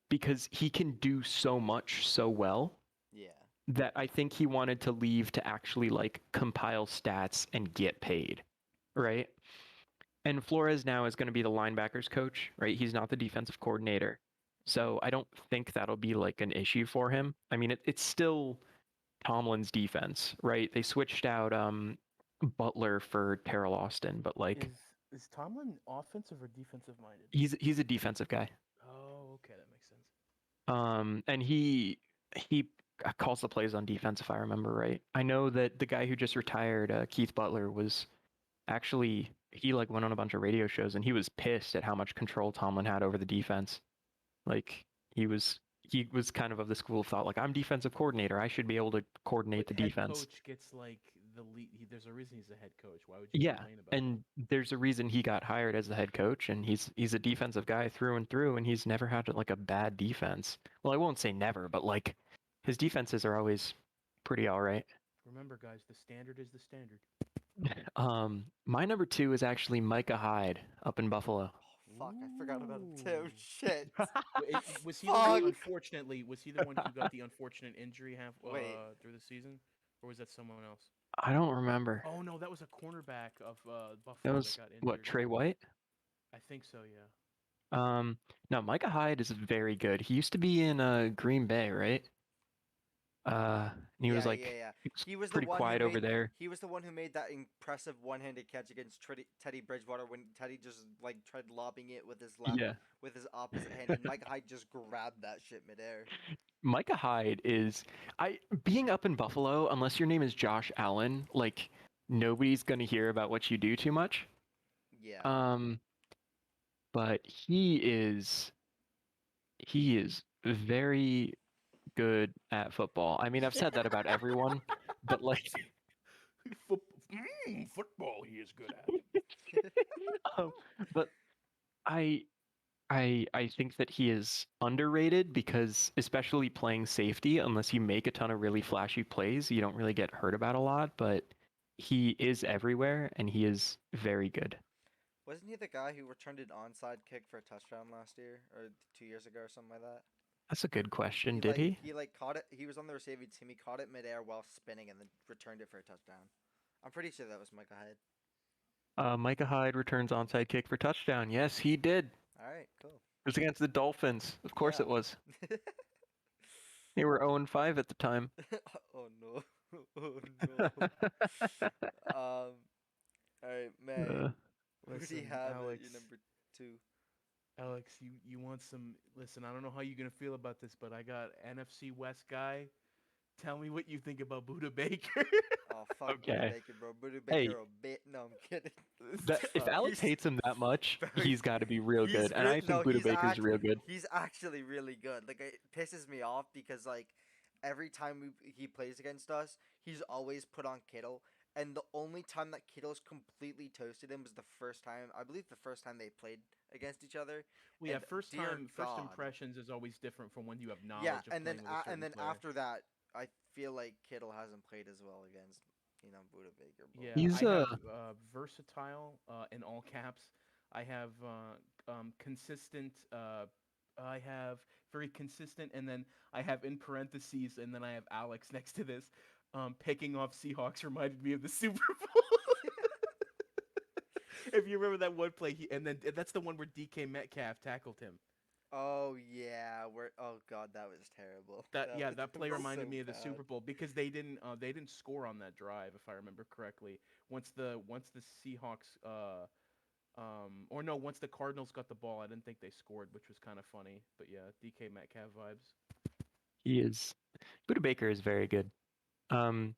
because he can do so much so well
Yeah.
that I think he wanted to leave to actually like compile stats and get paid, right? And Flores now is going to be the linebackers coach, right? He's not the defensive coordinator.
Mhm.
So I don't think that'll be like an issue for him. I mean, it's still Tomlin's defense, right? They switched out Butler for Terrell Austin, but like
Is Tomlin offensive or defensive minded?
he's a defensive guy.
Oh, okay, that makes sense.
And he calls the plays on defense if I remember right. I know that the guy who just retired, Keith Butler, was actually he like went on a bunch of radio shows and he was pissed at how much control Tomlin had over the defense. Like he was kind of the school of thought like I'm defensive coordinator, I should be able to
But
coordinate the
head
defense.
coach gets like the lead. There's a reason he's a head coach. Why would you
Yeah,
complain about
and there's a reason he got hired as the head coach, and he's a defensive guy through and through, and he's never had like a bad defense. Well, I won't say never, but like his defenses are always pretty all right.
it? Remember, guys, the standard is the standard.
My number two is actually Micah Hyde up in Buffalo.
Oh fuck! I forgot about him too.
Ooh.
Shit.
Was he the one?
Fuck.
Unfortunately, was he the one who got the unfortunate injury half
Wait.
through the season, or was that someone else?
I don't remember.
Oh no, that was a cornerback of
That
Buffalo that
was
got
what,
injured.
Trey White?
I think so. Yeah.
No, Micah Hyde is very good. He used to be in Green Bay, right? And he was
Yeah,
like
yeah, yeah.
he was
He was the
pretty
one who
quiet over
made.
there.
He was the one who made that impressive one-handed catch against Teddy Bridgewater when Teddy just like tried lobbing it with his left,
Yeah.
with his opposite hand, and Mike Hyde just grabbed that shit midair.
Micah Hyde is I being up in Buffalo, unless your name is Josh Allen, like nobody's gonna hear about what you do too much.
Yeah.
Um, but he is very good at football. I mean, I've said that about everyone, but like
Foot- football, he is good at.
um, but I I think that he is underrated because especially playing safety, unless you make a ton of really flashy plays, you don't really get heard about a lot, but he is everywhere and he is very good.
Wasn't he the guy who returned an onside kick for a touchdown last year or 2 years ago or something like that?
That's a good question.
He
Did
like
he?
he like caught it. He was on the receiving team. He caught it midair while spinning and then returned it for a touchdown. I'm pretty sure that was Micah Hyde.
Micah Hyde returns onside kick for touchdown. Yes, he did. It
All right, cool.
was against the Dolphins. Of course
Yeah.
it was. They were 0-5 at the time.
Oh no. Oh no. All right, May.
Uh,
Who do you
Listen,
have at
Alex.
your number two?
Alex, you want some? Listen, I don't know how you're gonna feel about this, but I got NFC West guy. Tell me what you think about Buda Baker.
Oh fuck Buda
Okay.
Baker, bro. Buda
Hey.
Baker a bit. No, I'm kidding.
if Alex
He's
hates him that much,
very-
he's got to be real
he's
good. And I
no,
think Buda
he's
Baker's real good.
He's actually really good. Like it pisses me off because like every time he plays against us, he's always put on Kittle. And the only time that Kittle's completely toasted him was the first time, I believe, the first time they played against each other.
Well, yeah,
And
first
dear
first
God.
impressions is always different from when you have knowledge
Yeah,
of
and then
playing with a certain
and then
player.
after that, I feel like Kittle hasn't played as well against Buda Baker. But
Yeah,
He's
I have versatile in all caps. I have consistent. I have very consistent, and then I have in parentheses, and then I have Alex next to this. Picking off Seahawks reminded me of the Super Bowl. If you remember that one play, that's the one where DK Metcalf tackled him.
oh yeah, oh god, that was terrible.
That play
was
reminded
so
me of the
bad.
Super Bowl because they didn't score on that drive if I remember correctly. Once the Seahawks Or no, once the Cardinals got the ball, I didn't think they scored, which was kind of funny. But yeah, DK Metcalf vibes.
He is. Buda Baker is very good. Um,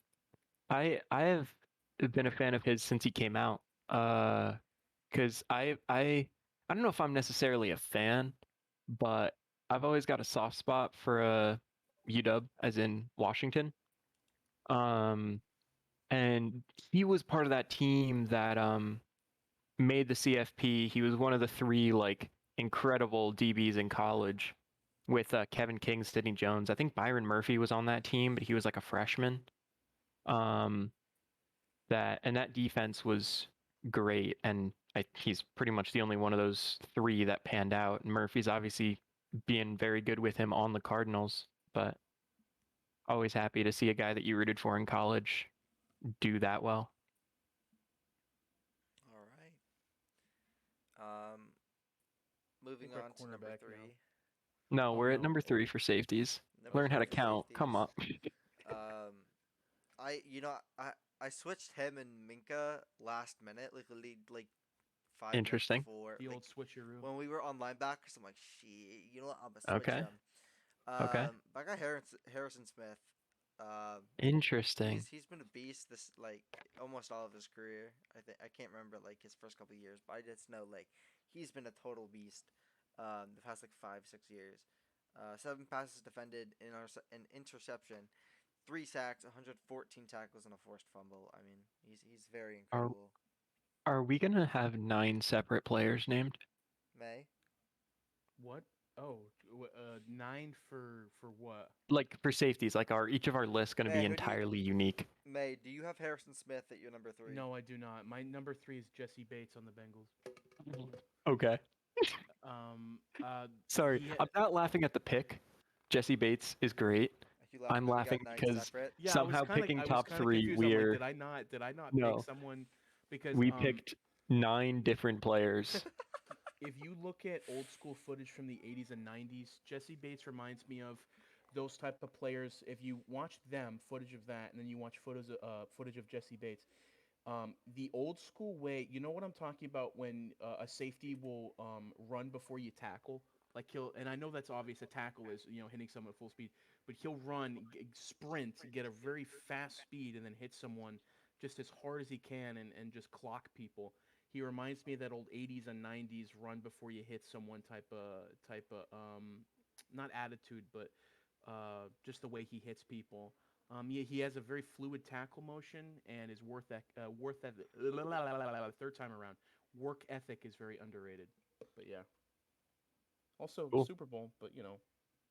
I have been a fan of his since he came out. Because I don't know if I'm necessarily a fan, but I've always got a soft spot for UW, as in Washington. Um, and he was part of that team that made the CFP. He was one of the three like incredible DBs in college with Kevin King, Sidney Jones. I think Byron Murphy was on that team, but he was like a freshman. Um, that defense was great, and he's pretty much the only one of those three that panned out. Murphy's obviously being very good with him on the Cardinals, but always happy to see a guy that you rooted for in college do that well.
All right. Moving
we're at
on to number
cornerback now.
3.
No,
Oh
we're at
no.
number 3 for safeties.
Number
Learn how
3
to
for
count. Come on.
safeties. I you know I switched him and Minka last minute, like 5 minutes
Interesting.
before.
The
Like
old switcheroo.
when we were on linebackers, I'm like, shit, you know what? I'm gonna switch
Okay.
him.
Okay.
But I got Harrison Smith. Um,
Interesting.
he's been a beast this like almost all of his career. I can't remember like his first couple of years, but I just know like he's been a total beast. The past like 5-6 years. 7 passes defended, an interception, 3 sacks, 114 tackles, and a forced fumble. I mean, he's very
Are
incredible.
are we gonna have 9 separate players named?
May,
What? Oh, 9 for what?
Like for safeties, like are each of our lists gonna be
May, who do you
entirely unique?
May? Do you have Harrison Smith at your number 3?
No, I do not. My number 3 is Jesse Bates on the Bengals.
Okay.
Um,
Sorry,
he
I'm not laughing at the pick. Jesse Bates is great.
You laughing
I'm
because we
laughing
got 9
because
separate?
Yeah,
somehow picking
I was
top
kind of
3,
confused. I'm like,
we're
did I not pick
no,
someone? Because
we picked 9 different players.
if you look at old school footage from the 80s and 90s, Jesse Bates reminds me of those type of players. If you watch them, footage of that, and then you watch footage of Jesse Bates, the old school way, you know what I'm talking about when a safety will run before you tackle. Like and I know that's obvious. A tackle is hitting someone at full speed, but he'll run, sprint, get a very fast speed, and then hit someone just as hard as he can, and just clock people. He reminds me of that old 80s and 90s run before you hit someone type of not attitude, but just the way he hits people. He has a very fluid tackle motion and is worth that third time around. Work ethic is very underrated. But yeah, also
Cool.
Super Bowl, but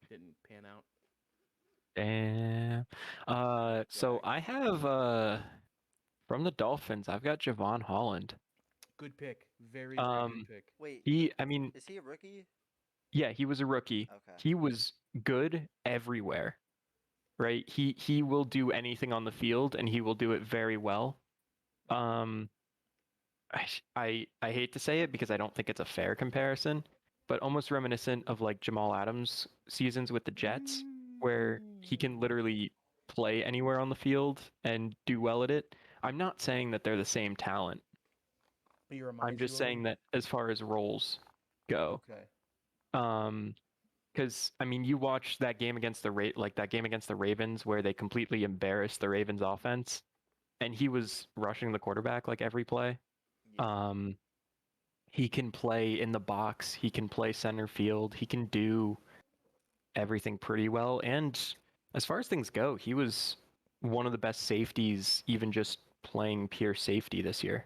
didn't pan out.
Damn. So
Jack.
I have from the Dolphins, I've got Javon Holland.
Good pick, very very good
Um,
pick.
Wait,
I mean,
is he a rookie?
yeah, he was a rookie.
Okay.
He was good everywhere, right? He will do anything on the field, and he will do it very well. Um, I hate to say it because I don't think it's a fair comparison, but almost reminiscent of like Jamal Adams' seasons with the Jets, where he can
Mm.
literally play anywhere on the field and do well at it. I'm not saying that they're the same talent.
He
I'm
reminds
just
you of
saying
him.
that as far as roles go,
Okay.
um, because I mean, you watch that game against that game against the Ravens where they completely embarrassed the Ravens offense, and he was rushing the quarterback like every play.
Yeah.
Um, he can play in the box. He can play center field. He can do everything pretty well. And as far as things go, he was one of the best safeties, even just playing pure safety this year.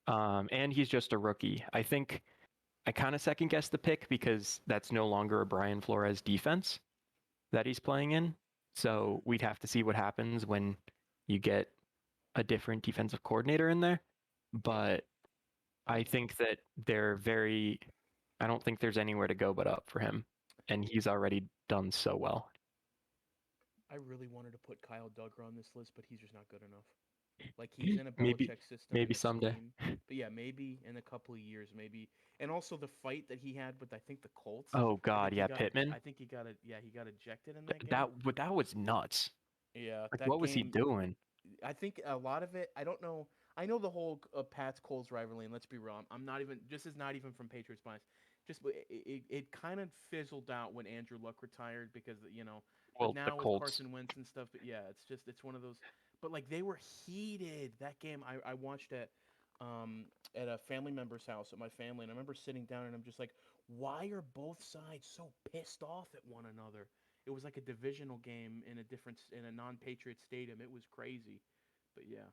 And he's just a rookie. I think I kind of second guessed the pick because that's no longer a Brian Flores defense that he's playing in. So we'd have to see what happens when you get a different defensive coordinator in there.
Yeah.
But I think that I don't think there's anywhere to go but up for him. And he's already done so well.
I really wanted to put Kyle Duggar on this list, but he's just not good enough. Like he's in a
maybe
Belichick system and
maybe
a
someday.
scheme. But yeah, maybe in a couple of years, maybe. And also the fight that he had with I think the Colts.
Oh God, yeah, Pittman.
I think he got ejected in that game.
That was nuts.
Yeah,
Like
that
what was he
game.
doing?
I think a lot of it. I don't know. I know the whole Pats Coles rivalry, and let's be real, I'm not even just is not even from Patriots bias. Just it kind of fizzled out when Andrew Luck retired because but
Well, the
now with
Colts.
Carson Wentz and stuff, but yeah, it's one of those. But like they were heated that game. I watched it at a family member's house at my family, and I remember sitting down and I'm just like, why are both sides so pissed off at one another? It was like a divisional game in a non-Patriot stadium. It was crazy, but yeah.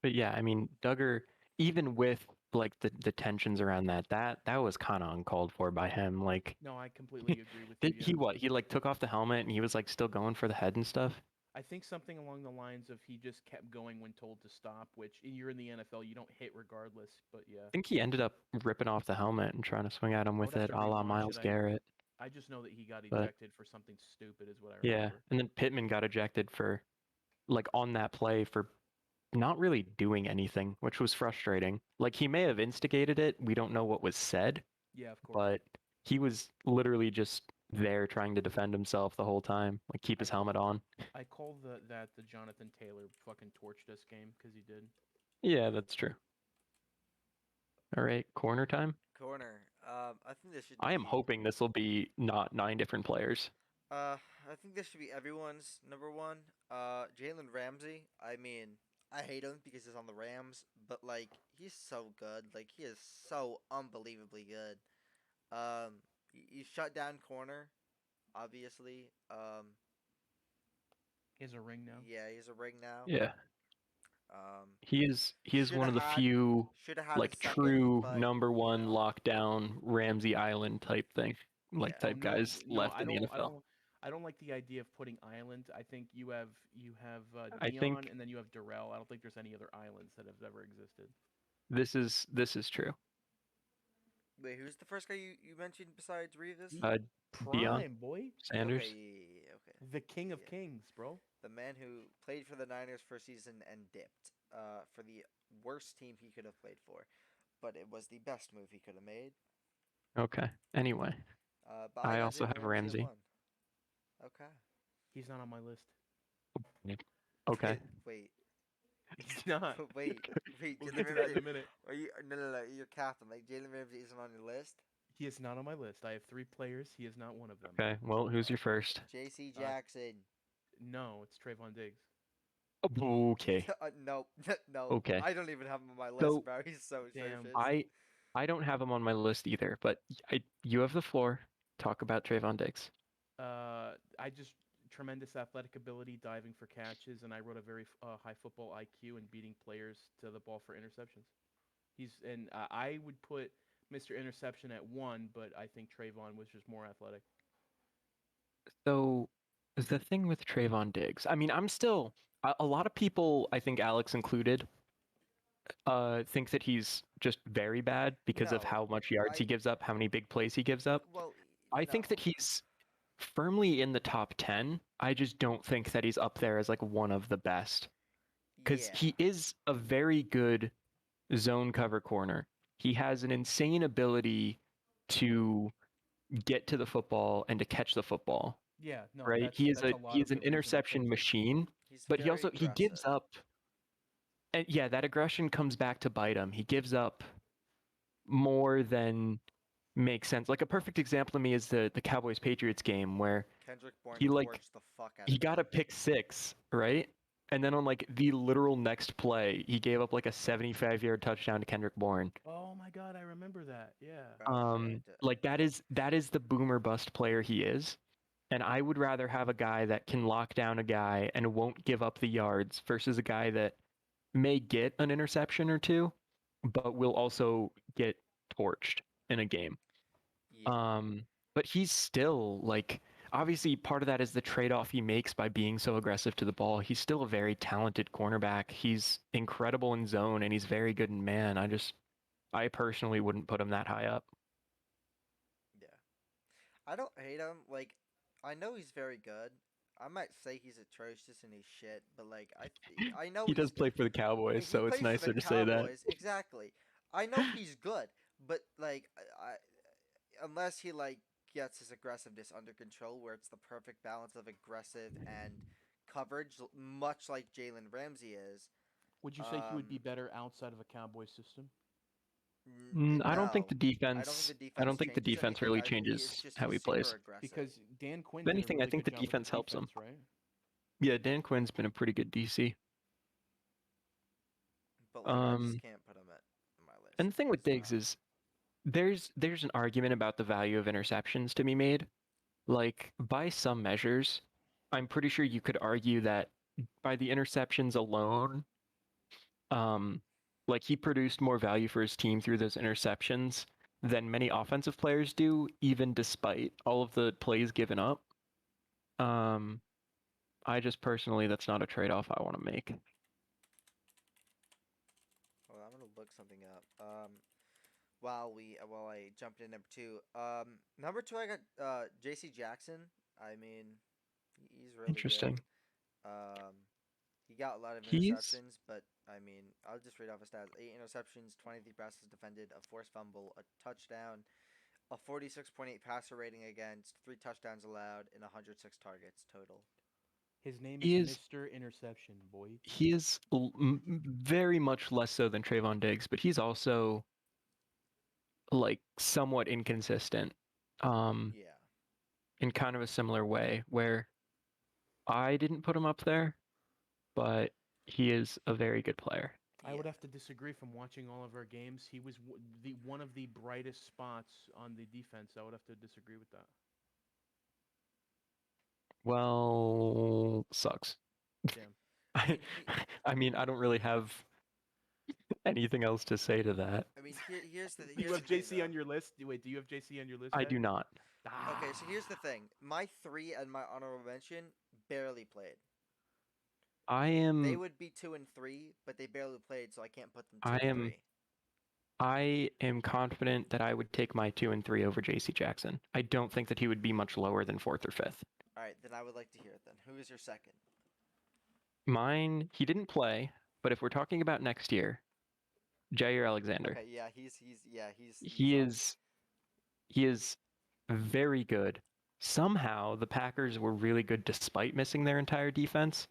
But yeah, I mean, Duggar, even with like the tensions around that was kind of uncalled for by him. Like,
No, I completely
he,
agree with you.
did
Yeah.
he what? He like took off the helmet and he was like still going for the head and stuff.
I think something along the lines of he just kept going when told to stop, which you're in the NFL, you don't hit regardless. But yeah,
I think he ended up ripping off the helmet and trying to swing at him
I would
with
have
it,
to
a la
rewatch it.
Miles Garrett.
I just know that he got
But
ejected for something stupid, is what I
yeah,
remember.
and then Pittman got ejected for like on that play for not really doing anything, which was frustrating. Like he may have instigated it. We don't know what was said,
Yeah, of course.
but he was literally just there trying to defend himself the whole time, like keep
I
his helmet on.
I call the Jonathan Taylor fucking torched us game because he did.
Yeah, that's true. All right, corner time.
Corner. I think this should
I am
be.
hoping this will be not 9 different players.
I think this should be everyone's number one. Jalen Ramsey. I mean, I hate him because he's on the Rams, but like he's so good. Like he is so unbelievably good. He's shut down corner, obviously.
He has a ring now.
Yeah, he's a ring now.
Yeah,
Um,
he is
should
one
have
of the
had
few
should have had a
like
second,
true
but
number
you
one
know,
lockdown Ramsey Island type thing, like
yeah,
Oh
type
no,
guys
no,
left in the NFL.
I don't like the idea of putting island. I think you have
I
Dion,
think
and then you have Darrell. I don't think there's any other islands that have ever existed.
this is true.
wait, who's the first guy you mentioned besides Revis?
D
Uh, Dion
Prime boy,
Okay,
Sanders.
okay,
the king of
yeah.
kings, bro.
The man who played for the Niners for a season and dipped for the worst team he could have played for, but it was the best move he could have made.
Okay. Anyway,
But I
I
got
also
Jalen
have
Ramsey at
Ramsey.
one. Okay.
He's not on my list.
Okay.
Wait,
He's not.
wait, wait.
We'll
Jalen
get to that
Ramsey.
in a minute.
Are you? No, no, no. You're capping. Like Jalen Ramsey isn't on your list.
He is not on my list. I have three players. He is not one of them.
Okay. Well, who's your first?
J.C.
Uh,
Jackson.
no, it's Trayvon Diggs.
Okay.
No, no.
Okay.
I don't even have him on my list,
So
bro. He's so
Damn.
atrocious.
I don't have him on my list either, but you have the floor. Talk about Trayvon Diggs.
I just tremendous athletic ability, diving for catches, and I wrote a very high football IQ and beating players to the ball for interceptions. I would put Mr. Interception at one, but I think Trayvon was just more athletic.
So the thing with Trayvon Diggs, I mean, I'm still a lot of people, I think Alex included, think that he's just very bad because of
No,
how much yards
I.
he gives up, how many big plays he gives up.
Well,
I
no.
think that he's firmly in the top 10. I just don't think that he's up there as like one of the best because
Yeah.
he is a very good zone cover corner. He has an insane ability to get to the football and to catch the football,
Yeah, no,
right? He is
that's
a
a lot
he
of
is an
good reasonable
interception
things.
machine,
He's
but
very
he gives
aggressive.
up, and yeah, that aggression comes back to bite him. He gives up more than makes sense. Like a perfect example to me is the Cowboys Patriots game where
Kendrick Bourne
he like
torched the fuck out
he
of
got
him.
a pick six, right? And then on like the literal next play, he gave up like a 75-yard touchdown to Kendrick Bourne.
Oh my God, I remember that. Yeah.
Bro,
Like that is the boomer bust player he is. And I would rather have a guy that can lock down a guy and won't give up the yards versus a guy that may get an interception or two, but will also get torched in a game.
yeah.
Um, but he's still like obviously part of that is the trade-off he makes by being so aggressive to the ball. He's still a very talented cornerback. He's incredible in zone and he's very good in man. I personally wouldn't put him that high up.
Yeah. I don't hate him. Like, I know he's very good. I might say he's atrocious and he's shit, but like, I know
He
he's
does
good.
play for the Cowboys,
He
so it's
plays for the
nicer to say that.
Cowboys, exactly. I know he's good, but like, unless he like gets his aggressiveness under control, where it's the perfect balance of aggressive and coverage, much like Jalen Ramsey is,
Would you say he would be
Um,
better outside of a Cowboy system?
I don't think
no,
the
I don't think the
defense. I
defense
don't think the
changes
defense
anything.
really
I think it's
changes
just
how
he's
he
super
plays.
aggressive.
Because Dan Quinn
If
did a
anything, I
really
think
good
the
job with the
defense helps him.
defense, right?
Yeah, Dan Quinn's been a pretty good DC.
But like, I just
Um,
can't put him at my list.
and the thing with
It's
Diggs is there's an argument about the value of interceptions to be made. Like by some measures, I'm pretty sure you could argue that by the interceptions alone, um, like he produced more value for his team through those interceptions than many offensive players do, even despite all of the plays given up. Um, I just personally, that's not a trade-off I want to make.
well, I'm gonna look something up. While I jumped in number two. Number two, I got J.C. Jackson. I mean, he's really good.
Interesting.
Um, he got a lot of
He's
interceptions, but I mean, I'll just read off his stats: 8 interceptions, 23 passes defended, a forced fumble, a touchdown, a 46.8 passer rating against, 3 touchdowns allowed, and 106 targets total.
His name is
he is
Mr. Interception, boy.
he is very much less so than Trayvon Diggs, but he's also like somewhat inconsistent. Um,
Yeah.
in kind of a similar way, where I didn't put him up there, but he is a very good player.
I would
Yeah.
have to disagree from watching all of our games. He was the one of the brightest spots on the defense. I would have to disagree with that.
Well, sucks.
Damn.
I
I,
mean, he.
I mean, I don't really have anything else to say to that.
I mean, here's the
Do you
here's the
have
thing
JC
though.
on your list? Wait, do you have JC on your list,
I
Jack?
do not.
Okay, so here's
Ah.
the thing. My three and my honorable mention barely played.
I
They
am
would be two and three, but they barely played, so I can't put them
I
two and
am
three.
I am confident that I would take my 2 and 3 over JC Jackson. I don't think that he would be much lower than fourth or fifth.
All right, then I would like to hear it. Then who is your second?
Mine, he didn't play, but if we're talking about next year, Jair Alexander.
Okay, yeah, he's
He
on.
is he is very good. Somehow the Packers were really good despite missing their entire defense,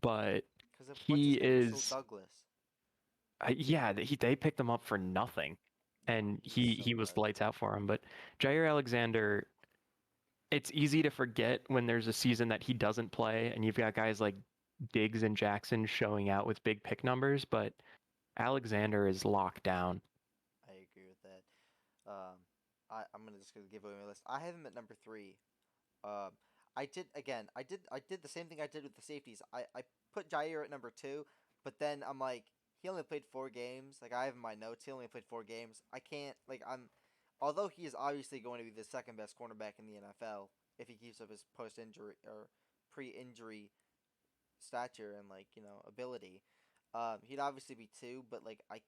but
Because of what's
he
his name, Rasul
is
Douglas.
yeah, they picked him up for nothing,
Yeah,
and
he's
he
so
was
good.
lights out for him. But Jair Alexander, it's easy to forget when there's a season that he doesn't play, and you've got guys like Diggs and Jackson showing out with big pick numbers, but Alexander is locked down.
I agree with that. I'm gonna just gonna give away my list. I have him at number three. Um, I did again. I did the same thing I did with the safeties. I put Jair at number two, but then I'm like, he only played 4 games. Like I have in my notes, he only played 4 games. I can't like I'm, although he is obviously going to be the second best cornerback in the NFL if he keeps up his post injury or pre injury stature and like ability. He'd obviously be two, but like I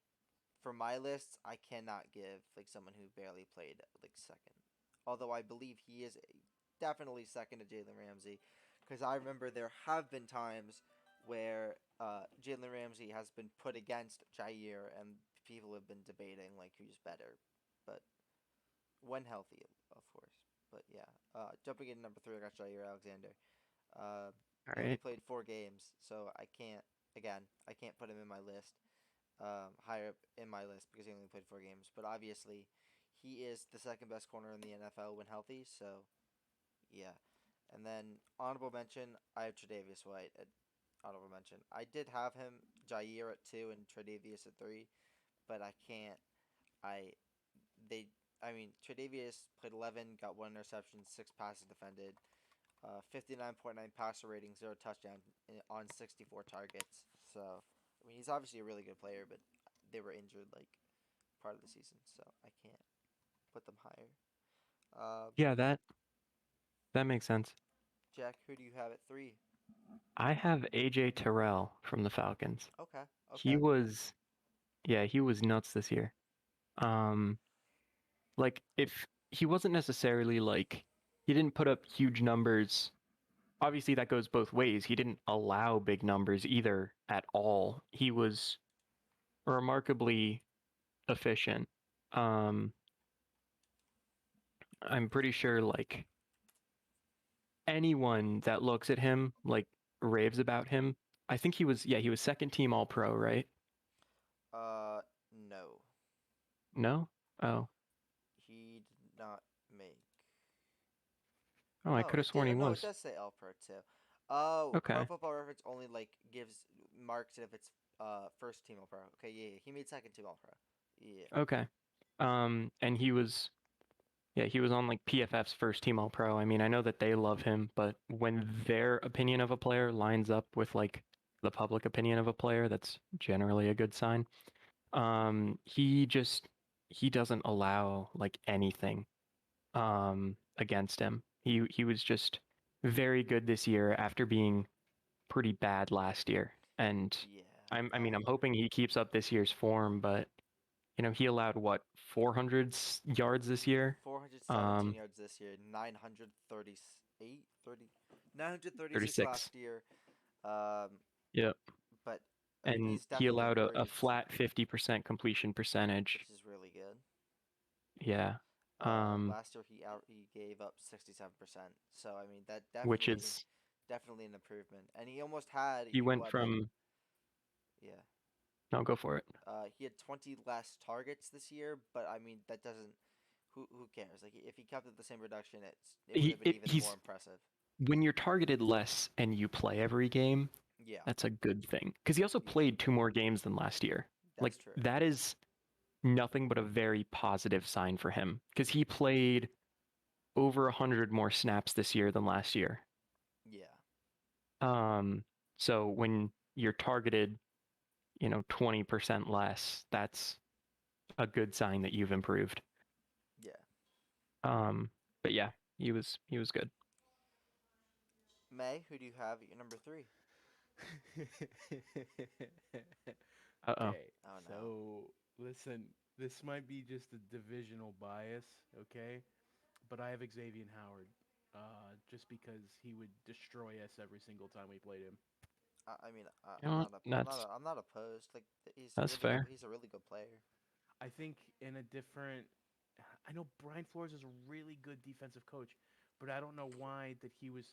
for my lists, I cannot give like someone who barely played like second. Although I believe he is definitely second to Jalen Ramsey, because I remember there have been times where Jalen Ramsey has been put against Jair, and people have been debating like who's better, but when healthy, of course. But yeah, jumping in number three, I got Jair Alexander. Uh,
All
he only
right.
played 4 games, so I can't. Again, I can't put him in my list higher up in my list because he only played 4 games. But obviously, he is the second best corner in the NFL when healthy. So yeah, and then honorable mention, I have Tre'Davious White at honorable mention. I did have him Jair at two and Tre'Davious at three, but I can't. I they. I mean, Tre'Davious played 11, got 1 interception, 6 passes defended, 59.9 passer rating, 0 touchdown on 64 targets. So, I mean, he's obviously a really good player, but they were injured like part of the season, so I can't put them higher. Uh,
Yeah, that makes sense.
Jack, who do you have at three?
I have AJ Terrell from the Falcons.
Okay,
He
okay.
was yeah, he was nuts this year. Um, like if he wasn't necessarily like he didn't put up huge numbers. Obviously that goes both ways. He didn't allow big numbers either at all. He was remarkably efficient. Um, I'm pretty sure like anyone that looks at him like raves about him. I think he was second team All Pro, right?
No,
No? Oh.
he did not make. Or
Oh, I
no,
could have
it
sworn
did.
he
No, it
was.
does say All Pro too. Oh, Pro
Okay.
Football Reference only like gives marks it if it's first team All Pro. Okay, yeah, he made second team All Pro. Yeah,
Okay. And he was on like PFF's first team All Pro. I mean, I know that they love him, but when their opinion of a player lines up with like the public opinion of a player, that's generally a good sign. He just he doesn't allow like anything against him. He was just very good this year after being pretty bad last year. And
yeah.
I mean, I'm hoping he keeps up this year's form, but he allowed what 400 yards this year.
417 yards this year, 938, 936
36.
last year. Um,
Yep.
but I mean,
And
he's
he
definitely
allowed a
improved,
flat 50% completion percentage.
which is really good.
Yeah. Um,
Last year he gave up 67%. So I mean that
which
definitely
is
definitely an improvement. And he almost had
he
he
went
what
from
yeah.
no, go for it.
He had 20 less targets this year, but I mean that doesn't. Who cares? Like if he kept at the same production, it would have been even more
He's
impressive.
when you're targeted less and you play every game,
Yeah,
that's a good thing. Because he also
yeah,
played two more games than last year. Like
that's true.
that is nothing but a very positive sign for him. Because he played over 100 more snaps this year than last year.
Yeah,
Um, so when you're targeted, 20% less, that's a good sign that you've improved.
yeah.
Um, but yeah, he was good.
May, who do you have at your number three?
Uh-oh.
Okay,
Oh no.
so listen, this might be just a divisional bias, okay? But I have Xavier Howard, just because he would destroy us every single time we played him.
I mean,
You know what?
I'm not opposed. Like
That's fair.
he's a really good player.
I think in a different, I know Brian Flores is a really good defensive coach, but I don't know why that he was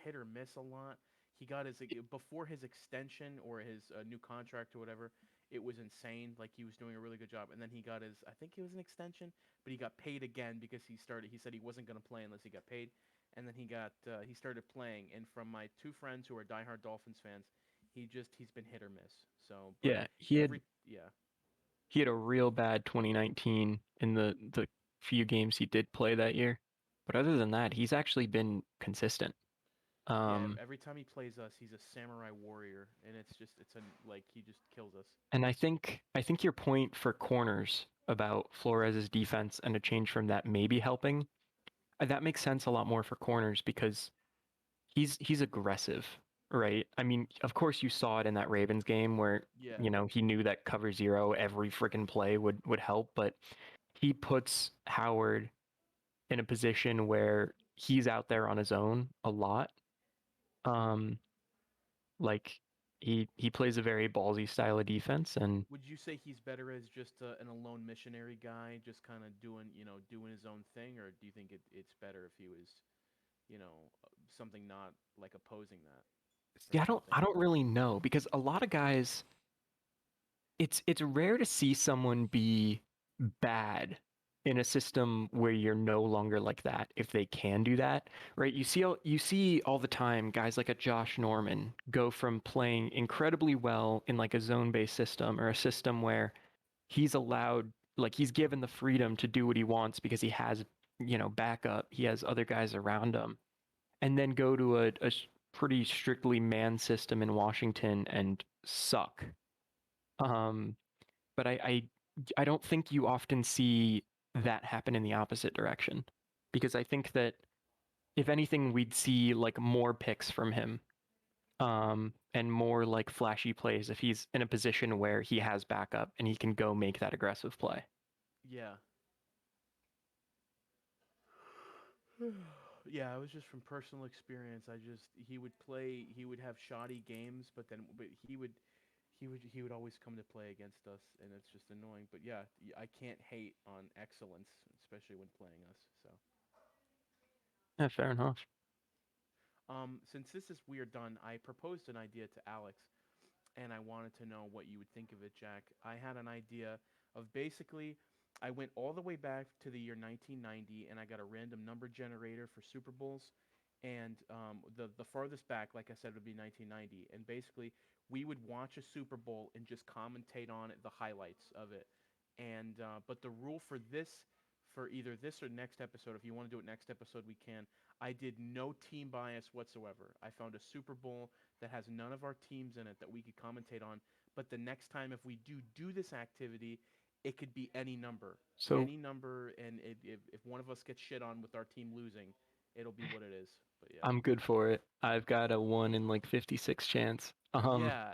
hit or miss a lot. He got his before his extension or his new contract or whatever. It was insane. Like he was doing a really good job, and then he got his. I think it was an extension, but he got paid again because he started. He said he wasn't going to play unless he got paid, and then he started playing. And from my two friends who are diehard Dolphins fans, he's been hit or miss. So, but
Yeah, he had
every yeah.
he had a real bad 2019 in the few games he did play that year. But other than that, he's actually been consistent.
Yeah,
Um,
every time he plays us, he's a samurai warrior, and like he just kills us.
and I think your point for corners about Flores's defense and a change from that maybe helping, that makes sense a lot more for corners because he's aggressive, right? I mean, of course you saw it in that Ravens game where,
Yeah,
he knew that cover zero every freaking play would help, but he puts Howard in a position where he's out there on his own a lot. Um, like he plays a very ballsy style of defense, and
would you say he's better as just an alone missionary guy, just kind of doing his own thing, or do you think it's better if he was, something not like opposing that or
see, I don't
something?
I don't really know because a lot of guys, it's rare to see someone be bad in a system where you're no longer like that if they can do that, right? You see all the time guys like a Josh Norman go from playing incredibly well in like a zone-based system or a system where he's allowed, like he's given the freedom to do what he wants because he has, backup, he has other guys around him, and then go to a pretty strictly man system in Washington and suck. um but I don't think you often see that happen in the opposite direction, because I think that if anything we'd see like more picks from him, and more like flashy plays if he's in a position where he has backup and he can go make that aggressive play.
Yeah. Yeah, it was just from personal experience. He would have shoddy games, but he would always come to play against us, and it's just annoying. But yeah, I can't hate on excellence, especially when playing us. So,
Yeah, fair enough.
since this is we are done, I proposed an idea to Alex. and I wanted to know what you would think of it, Jack. I had an idea of basically, I went all the way back to the year 1990, and I got a random number generator for Super Bowls. And the farthest back, like I said, would be 1990. And basically, we would watch a Super Bowl and just commentate on it, the highlights of it. And but the rule for this, for either this or next episode, if you want to do it next episode, we can. I did no team bias whatsoever. I found a Super Bowl that has none of our teams in it that we could commentate on. But the next time, if we do this activity, it could be
So
any number, and if one of us gets shit on with our team losing, it'll be what it is. But yeah,
I'm good for it. I've got a 1 in like 56 chance.
yeah,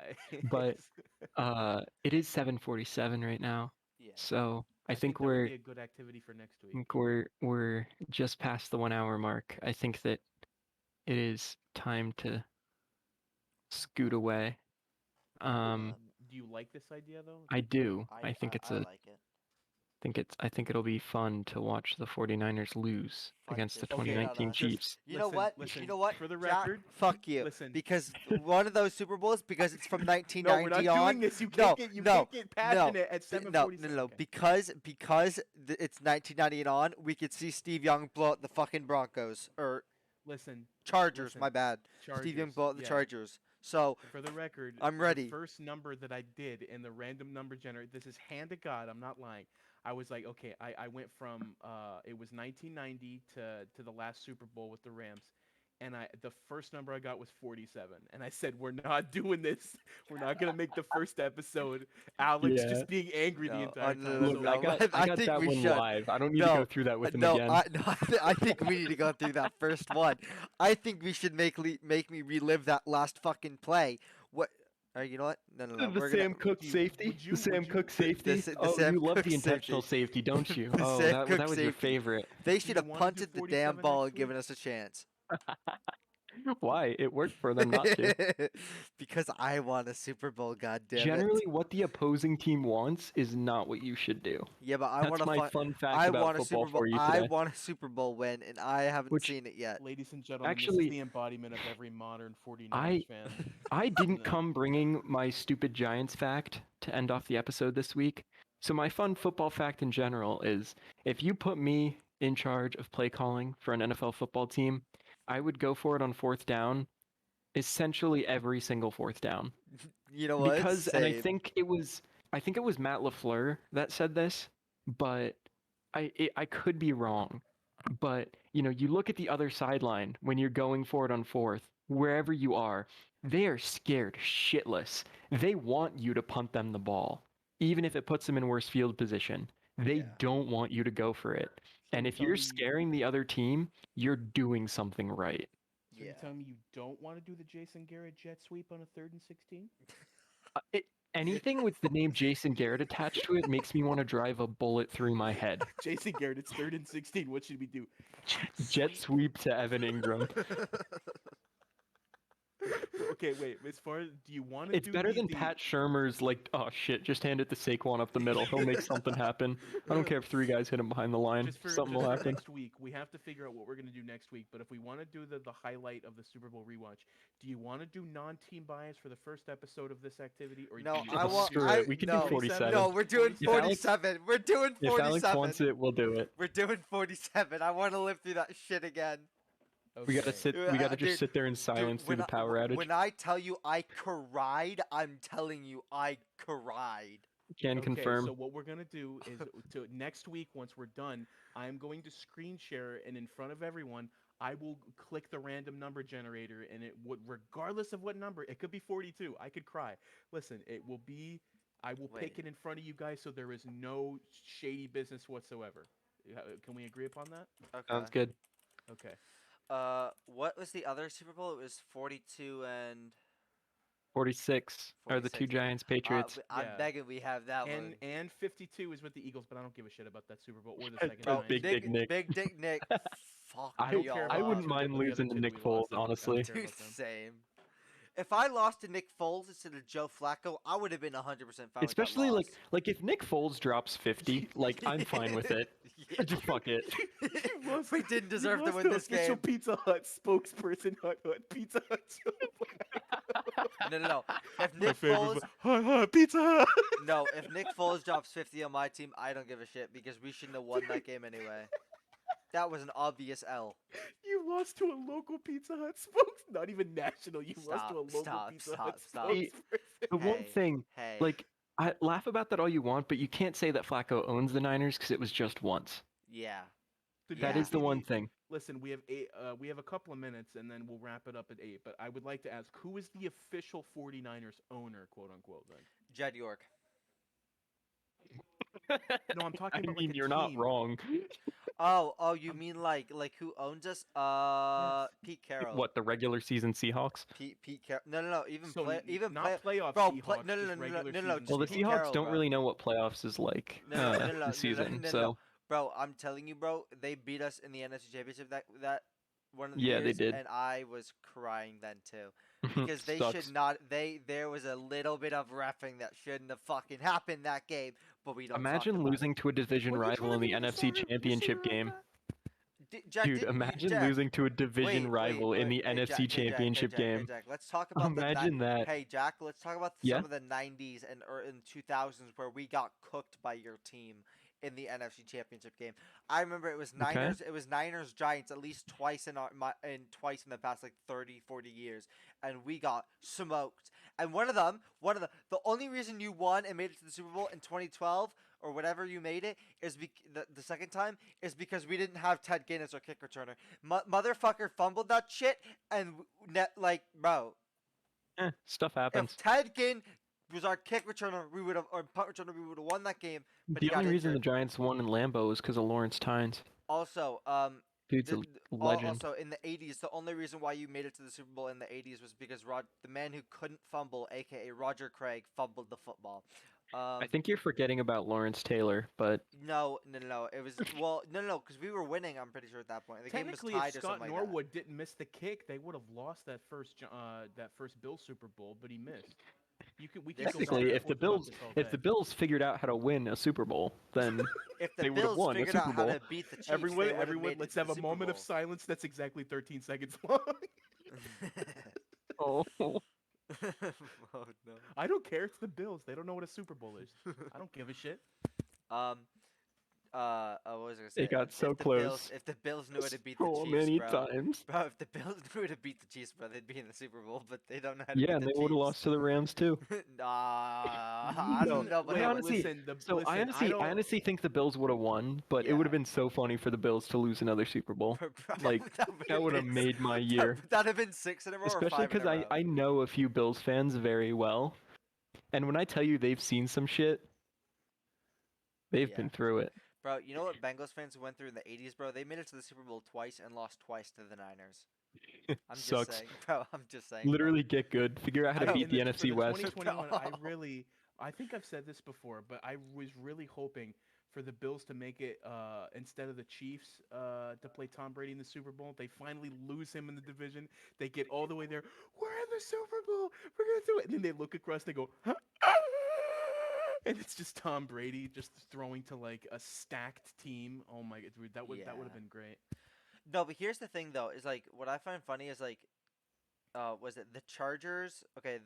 But it is 7:47 right now.
Yeah.
So I
I think
think
that would
we're
be a good activity for next
I
week.
think we're just past the 1 hour mark. I think that it is time to scoot away.
Um,
Do you like this idea though?
I do. I think
I like it.
I think it'll be fun to watch the 49ers lose
Fight
against the
the shit out of
2019
us.
Chiefs.
You know
Listen,
what?
listen,
You know what?
for the
Jack,
record,
fuck you.
listen.
Because one of those Super Bowls, because it's from
No,
1990
we're not
on.
doing this. You
No,
can't
no,
get passionate at
no,
7:47.
no.
Okay.
Because it's 1990 and on, we could see Steve Young blow out the fucking Broncos or
Listen,
Chargers.
listen,
My bad.
Chargers.
Steve Young blow out the
yeah.
Chargers. So
For the record,
I'm ready.
The first number that I did in the random number generator, this is hand to God, I'm not lying. I was like, okay, I went from it was 1990 to the last Super Bowl with the Rams, and the first number I got was 47, and I said, we're not doing this. We're not gonna make the first episode Alex
Yeah.
just being angry the
No,
entire time.
no,
Look,
So,
I got
I think
that
we
one
should.
live. I don't need to
No,
go through that with him
no,
again.
I think we need to go through that first one. I think we should make me relive that last fucking play. What? You know what? No.
The
We're
Sam
gonna.
Cook
would
safety.
you-
The Sam
would you-
Cook safety.
the
Oh,
Sam
you love
Cook
the intentional
safety.
safety, don't you?
The
Oh,
Sam
that
Cook
was your
safety.
favorite.
They should
you
have
wanna do
punted the damn
47
ball
next
and given
week?
us a chance.
Why? It worked for them not to.
Because I want a Super Bowl. God damn it.
Generally, what the opposing team wants is not what you should do.
Yeah, but I
That's
want to
my
find.
fun fact
I
about
want a
football
Super Bowl.
for you
I
today.
want a Super Bowl win, and I haven't
Which-
seen it yet.
ladies and gentlemen, this
Actually,
is the embodiment of every modern 49ers
I
fan.
I didn't
No.
come bringing my stupid Giants fact to end off the episode this week. So my fun football fact in general is if you put me in charge of play calling for an NFL football team, I would go for it on fourth down, essentially every single fourth down.
You know what?
Because and
Same.
I think it was Matt LaFleur that said this, but I could be wrong. But you look at the other sideline when you're going for it on fourth, wherever you are, they are scared shitless. They want you to punt them the ball, even if it puts them in worse field position. They
Yeah.
don't want you to go for it.
So
And
you're
if you're
telling me-
scaring the other team, you're doing something right.
So you're telling me you don't want to do the Jason Garrett jet sweep on a 3rd and 16?
Anything with the name Jason Garrett attached to it makes me want to drive a bullet through my head.
Jason Garrett, it's 3rd and 16. What should we do?
Jet sweep to Evan Ingram.
Okay, wait. As far as do you want to
It's
do
better
the,
than Pat Shermer's like, oh shit, just hand it to Saquon up the middle. He'll make something happen. I don't care if 3 guys hit him behind the line. Something will
just for
happen.
next week, we have to figure out what we're going to do next week. But if we want to do the highlight of the Super Bowl rewatch, do you want to do non-team bias for the first episode of this activity? Or
No,
do you
I
wanna
want.
do-
Screw it, we can do
no,
47.
No, we're doing
If Alex-
47. We're doing
If Alex
47.
wants it, we'll do it.
We're doing 47. I want to live through that shit again.
We gotta
Okay.
sit. We gotta just
Dude,
sit there in silence through
when
the power outage.
When I tell you I cried, I'm telling you I cried.
Can confirm.
So what we're gonna do is to next week once we're done, I'm going to screen share and in front of everyone, I will click the random number generator and it would, regardless of what number, it could be 42. I could cry. Listen, it will be. I will pick
Wait.
it in front of you guys, so there is no shady business whatsoever. Can we agree upon that?
Okay.
Sounds good.
Okay.
What was the other Super Bowl? It was 42 and
46 are the 2
46.
Giants Patriots.
I'm
Yeah.
begging we have that
And
one.
and 52 is with the Eagles, but I don't give a shit about that Super Bowl or the
Bro,
second.
Bro,
Giants.
Big Dick Nick.
Big Dick Nick. Fuck
I
don't
y'all
care
I
about
wouldn't
the
up.
two,
mind
but the
losing
other
to
two
Nick
we
Foles,
lost. I don't
honestly.
care about them.
Same. If I lost to Nick Foles instead of Joe Flacco, I would have been 100% fine
Especially
with
like if Nick Foles drops 50, like I'm fine with it.
Yeah.
Just fuck it.
We didn't deserve to
lost
win
the
this
official
game.
Pizza Hut spokesperson, Hut Pizza Hut.
No. If
My
Nick
favorite.
Foles,
Pizza Hut.
no, if Nick Foles drops 50 on my team, I don't give a shit because we shouldn't have won that game anyway. That was an obvious L.
You lost to a local Pizza Hut spokes. Not even national. You lost to a local Pizza Hut
Stop.
See,
spokesperson.
the one
Hey,
thing,
hey.
like, I laugh about that all you want, but you can't say that Flacco owns the Niners because it was just once.
Yeah.
Did
That
you
is
Yeah.
the
see
one thing.
Listen, we have we have a couple of minutes, and then we'll wrap it up at 8. But I would like to ask, who is the official 49ers owner, quote unquote? Then.
Jed York.
No, I'm
I
talking about
mean,
like a
you're not
team.
wrong.
Oh, you
Um,
mean like who owns us?
Yes.
Pete Carroll.
What, the regular season Seahawks?
Pete Carroll. No. Even
So
play.
not playoff
Bro,
Seahawks,
no.
just regular
Just
season
Well, the
Pete
Seahawks.
Seahawks
Carroll,
don't
bro.
really know what playoffs is like this season,
No.
so
Bro, I'm telling you, bro. They beat us in the NFC Championship that one of the
yeah, they
years,
did.
and I was crying then too. Because they
Sucks.
should not. There was a little bit of reffing that shouldn't have fucking happened that game, but we don't talk
Imagine
about
losing to a division
What are you
rival
trying
in
to
the
do?
NFC
Sorry,
Championship game.
Jack,
Dude,
didn't you,
imagine
Jack?
losing to a division rival in the
Hey,
NFC Championship game.
Jack. Let's talk about
Imagine that.
Hey, Jack. Let's talk about
Yeah?
some of the '90s and in 2000s where we got cooked by your team in the NFC Championship game. I remember it was
Okay.
Niners. It was Niners Giants at least twice twice in the past like 30, 40 years, and we got smoked. And the only reason you won and made it to the Super Bowl in 2012 or whatever you made it is the second time is because we didn't have Ted Ginn as our kick returner. Motherfucker fumbled that shit and bro,
Stuff
if
happens.
Ted Ginn was our kick returner, or punt returner, we would have won that game. But
The
he got
only reason the
injured.
Giants won in Lambeau was because of Lawrence Tynes.
Also,
Dude's a legend.
also in the '80s, the only reason why you made it to the Super Bowl in the '80s was because the man who couldn't fumble, aka Roger Craig, fumbled the football.
I think you're forgetting about Lawrence Taylor, but
No. It was no, because we were winning. I'm pretty sure at that point the game was
Technically,
tied
if
or
Scott
something like
Norwood didn't miss the kick, they would have lost that first Bill Super Bowl. But he missed. We can go
technically,
back and
if the
forth about
Bills
this all
if the
day.
Bills figured out how to win a Super Bowl, then
that. If the
they would have
Bills
won a
figured
Super
out how
Bowl.
to beat the Chiefs, they would have
Everyone,
made
let's
it to
have
the
a
Super
moment of
Bowl.
silence. That's exactly 13 seconds long.
Oh,
Oh no.
I don't care. It's the Bills. They don't know what a Super Bowl is. I don't give a shit.
Um. What was I gonna say?
they got so close
If the Bills knew how to beat the
so
Chiefs,
many
bro.
times.
Bro, if the Bills knew how to beat the Chiefs, bro, they'd be in the Super Bowl. But they don't know how to
Yeah,
beat
and
the
they
Chiefs.
would have lost to the Rams too.
Nah, I
No,
don't know, but
I
they would.
honestly,
listen,
I honestly think the Bills would have won, but it
Yeah.
would have been so funny for the Bills to lose another Super Bowl.
Bro,
Like, that would have
been
made my year.
That'd have been 6 in a row or
Especially
5 in
because
a row.
I know a few Bills fans very well, and when I tell you they've seen some shit, they've
Yeah.
been through it.
Bro, you know what Bengals fans went through in the '80s, bro? They made it to the Super Bowl twice and lost twice to the Niners. I'm just
Sucks.
saying, bro. I'm just saying. Bro.
Literally get good. Figure out how to beat the
for
NFC
the
West.
2021,
Bro.
I think I've said this before, but I was really hoping for the Bills to make it instead of the Chiefs to play Tom Brady in the Super Bowl. They finally lose him in the division. They get all the way there. We're in the Super Bowl. We're gonna do it. And then they look across. They go. And it's just Tom Brady just throwing to like a stacked team. Oh my god, dude, that would
Yeah.
have been great.
No, but here's the thing, though, is like what I find funny is like, was it the Chargers? Okay,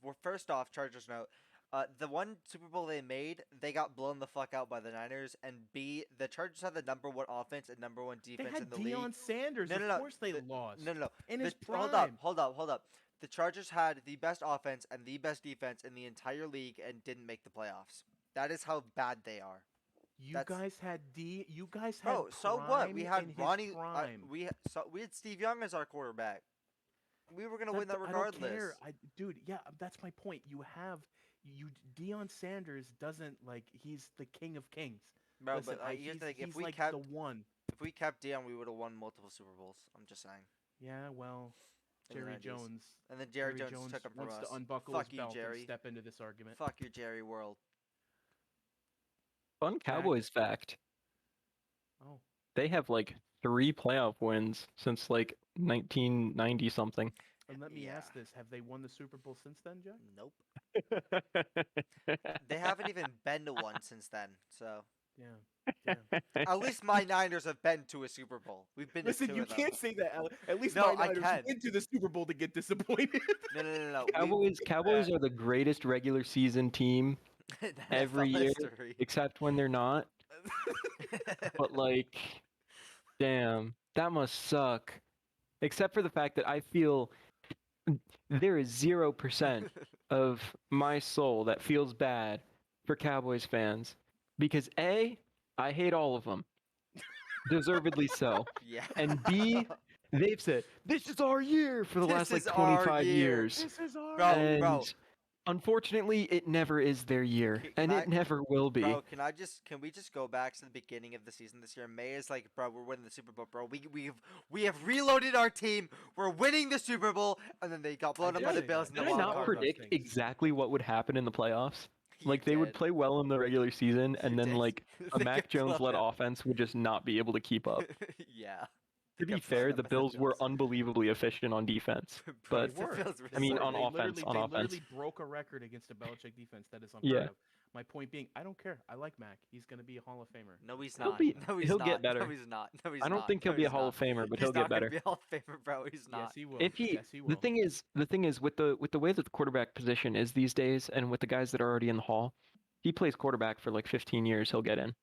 well, first off, Chargers note. The one Super Bowl they made, they got blown the fuck out by the Niners, and B, the Chargers had the #1 offense and #1
They
defense
had
in the
Deion
league.
Sanders.
No,
Of
no, no.
course they lost.
No.
In his
Hold
prime.
up. The Chargers had the best offense and the best defense in the entire league and didn't make the playoffs. That is how bad they are.
You
That's-
guys had You guys had.
Bro, so what? We
Prime
had
in his
Ronnie.
Prime.
We had Steve Young as our quarterback. We were gonna win that
I
regardless.
don't care. Dude, yeah, that's my point. Deion Sanders doesn't he's the king of kings.
Bro,
Listen,
but here's the thing:
he's
if we
like
kept
the one.
Dion, we would have won multiple Super Bowls. I'm just saying.
Yeah, well,
In the
Jerry
90s.
And
And then Jerry Jones took him from
wants
us.
to unbuckle
Fuck
his
you,
belt
Jerry.
and step into this argument.
Fuck you, Jerry World.
Fun Cowboys fact.
Oh,
They have like 3 playoff wins since like 1990 something.
and let me
Yeah.
ask this: have they won the Super Bowl since then, Jack?
Nope. They haven't even been to one since then. So
Yeah.
At least my Niners have been to a Super Bowl. We've been to
Listen,
2
you
of them.
can't say that. At least
No,
my
I
Niners
can.
went to the Super Bowl to get disappointed.
No.
Cowboys are the greatest regular season team
In
every
NFL
year,
history.
except when they're not. But like, damn, that must suck. Except for the fact that I feel there is 0% of my soul that feels bad for Cowboys fans because A, I hate all of them, deservedly so,
Yeah.
and B, they've said this is our year for the
This
last like
is our
25
year.
years,
This is our
Bro,
year.
and unfortunately, it never is their year,
Can
and
I-
it never will be.
Bro, can we just go back to the beginning of the season this year? May is like, bro, we're winning the Super Bowl, bro. We have reloaded our team. We're winning the Super Bowl, and then they got blown up by the
did.
Bills in
Did
the
I
Did
wild
not
all
card.
those
predict
things.
exactly what would happen in the playoffs?
You
Like they would
did.
play well in the regular season, and
You
then
did.
like a
They
Mac
get
Jones led
blown up.
offense would just not be able to keep up.
Yeah.
To
They
be
got blown
fair,
up
the
by
Bills were
Bills.
unbelievably efficient on defense.
Bro,
but-
the Bills were
I mean,
so
on
They
good.
offense,
literally,
on
they literally
offense.
broke a record against a Belichick defense that is unheard
Yeah.
of. My point being, I don't care. I like Mac. He's gonna be a Hall of Famer.
No, he's
He'll
not.
be-
No, he's
he'll
not.
get better.
No, he's not. No, he's
I don't
not.
think he'll
No,
be a
he's
Hall
not.
of Famer, but
He's
he'll
not
get
gonna
better.
be a Hall of Famer, bro. He's not.
Yes, he will.
If he,
Yes, he will.
the thing is, with the way that the quarterback position is these days, and with the guys that are already in the Hall, if he plays quarterback for like 15 years, he'll get in.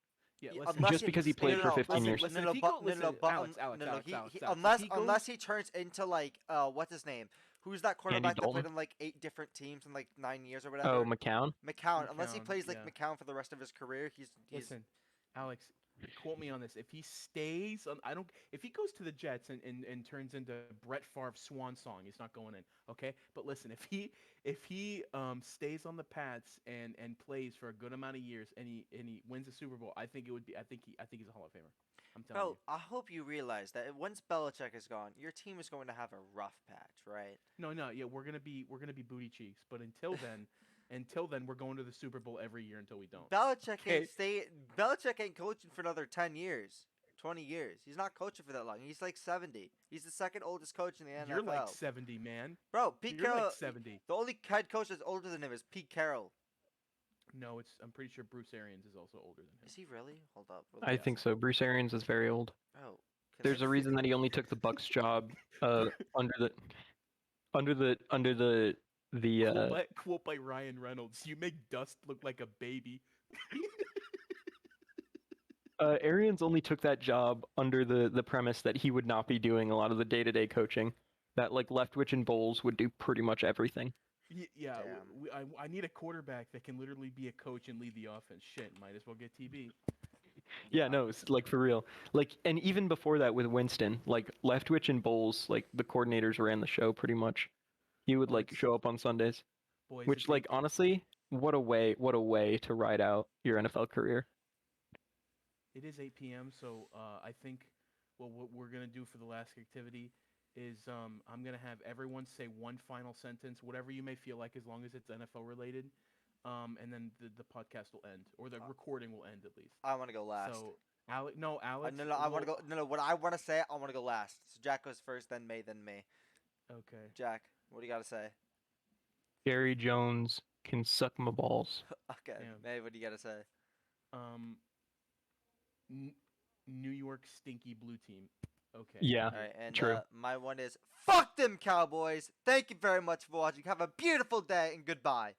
Yeah,
Yeah,
listen,
unless
just because he
he's-
played
no,
for
no,
15
listen,
years.
Listen,
Listen,
no,
if he
but,
go-
no,
listen,
no, but,
Alex, Alex,
no, no,
Alex,
he,
Alex,
he-
Alex, if
unless
he
unless
goes-
he turns into like what's his name? Who's that quarterback that played
Dalton?
in like 8 different teams in like 9 years or whatever?
Oh, McCown.
McCown. Unless he
McCown,
plays like
yeah.
McCown for the rest of his career, he's
Listen, Alex, quote me on this. If he stays on, I don't. If he goes to the Jets and turns into Brett Favre's swan song, he's not going in. Okay, but listen, if he stays on the Pats and plays for a good amount of years and he wins a Super Bowl, I think it would be. I think he's a Hall of Famer. I'm telling
Bro, I hope you realize that once Belichick is gone, your team is going to have a rough patch, right?
you. No, yeah, we're gonna be booty cheeks. But until then, we're going to the Super Bowl every year until we don't.
Belichick
Okay.
Belichick ain't coaching for another 10 years, 20 years. He's not coaching for that long. He's like 70. He's the second oldest coach in the NFL.
You're like 70, man.
Bro, Pete
You're
Carroll.
like 70.
The only head coach that's older than him is Pete Carroll.
No, I'm pretty sure Bruce Arians is also older than him.
Is he really? Hold up.
I think so. Bruce Arians is very old.
Oh.
There's a reason that he only took the Bucks job under the
Quote by Ryan Reynolds. You make dust look like a baby.
Arians only took that job under the premise that he would not be doing a lot of the day-to-day coaching. That like Leftwich and Bowles would do pretty much everything.
Yeah,
Damn.
I need a quarterback that can literally be a coach and lead the offense. Shit, might as well get TB.
Yeah, no, it's like for real. Like, and even before that with Winston, like Leftwich and Bowles, like the coordinators ran the show pretty much. He would like
Boys.
show up on Sundays,
Boys,
which
it's
like honestly, what a way to ride out your NFL career.
It is 8 p.m. So I think what we're gonna do for the last activity is I'm gonna have everyone say one final sentence, whatever you may feel like, as long as it's NFL related, and then the podcast will end, or the recording will end at least.
I want to go last.
So Alex, Alex.
no, I want to go. No, what I want to say, I want to go last. So Jack goes first, then May, then me.
Okay.
Jack, what do you got to say?
Jerry Jones can suck my balls.
Okay,
Yeah.
May, what do you got to say?
New York stinky blue team. Okay.
Yeah,
All right, and
true.
my one is fuck them Cowboys. Thank you very much for watching. Have a beautiful day and goodbye.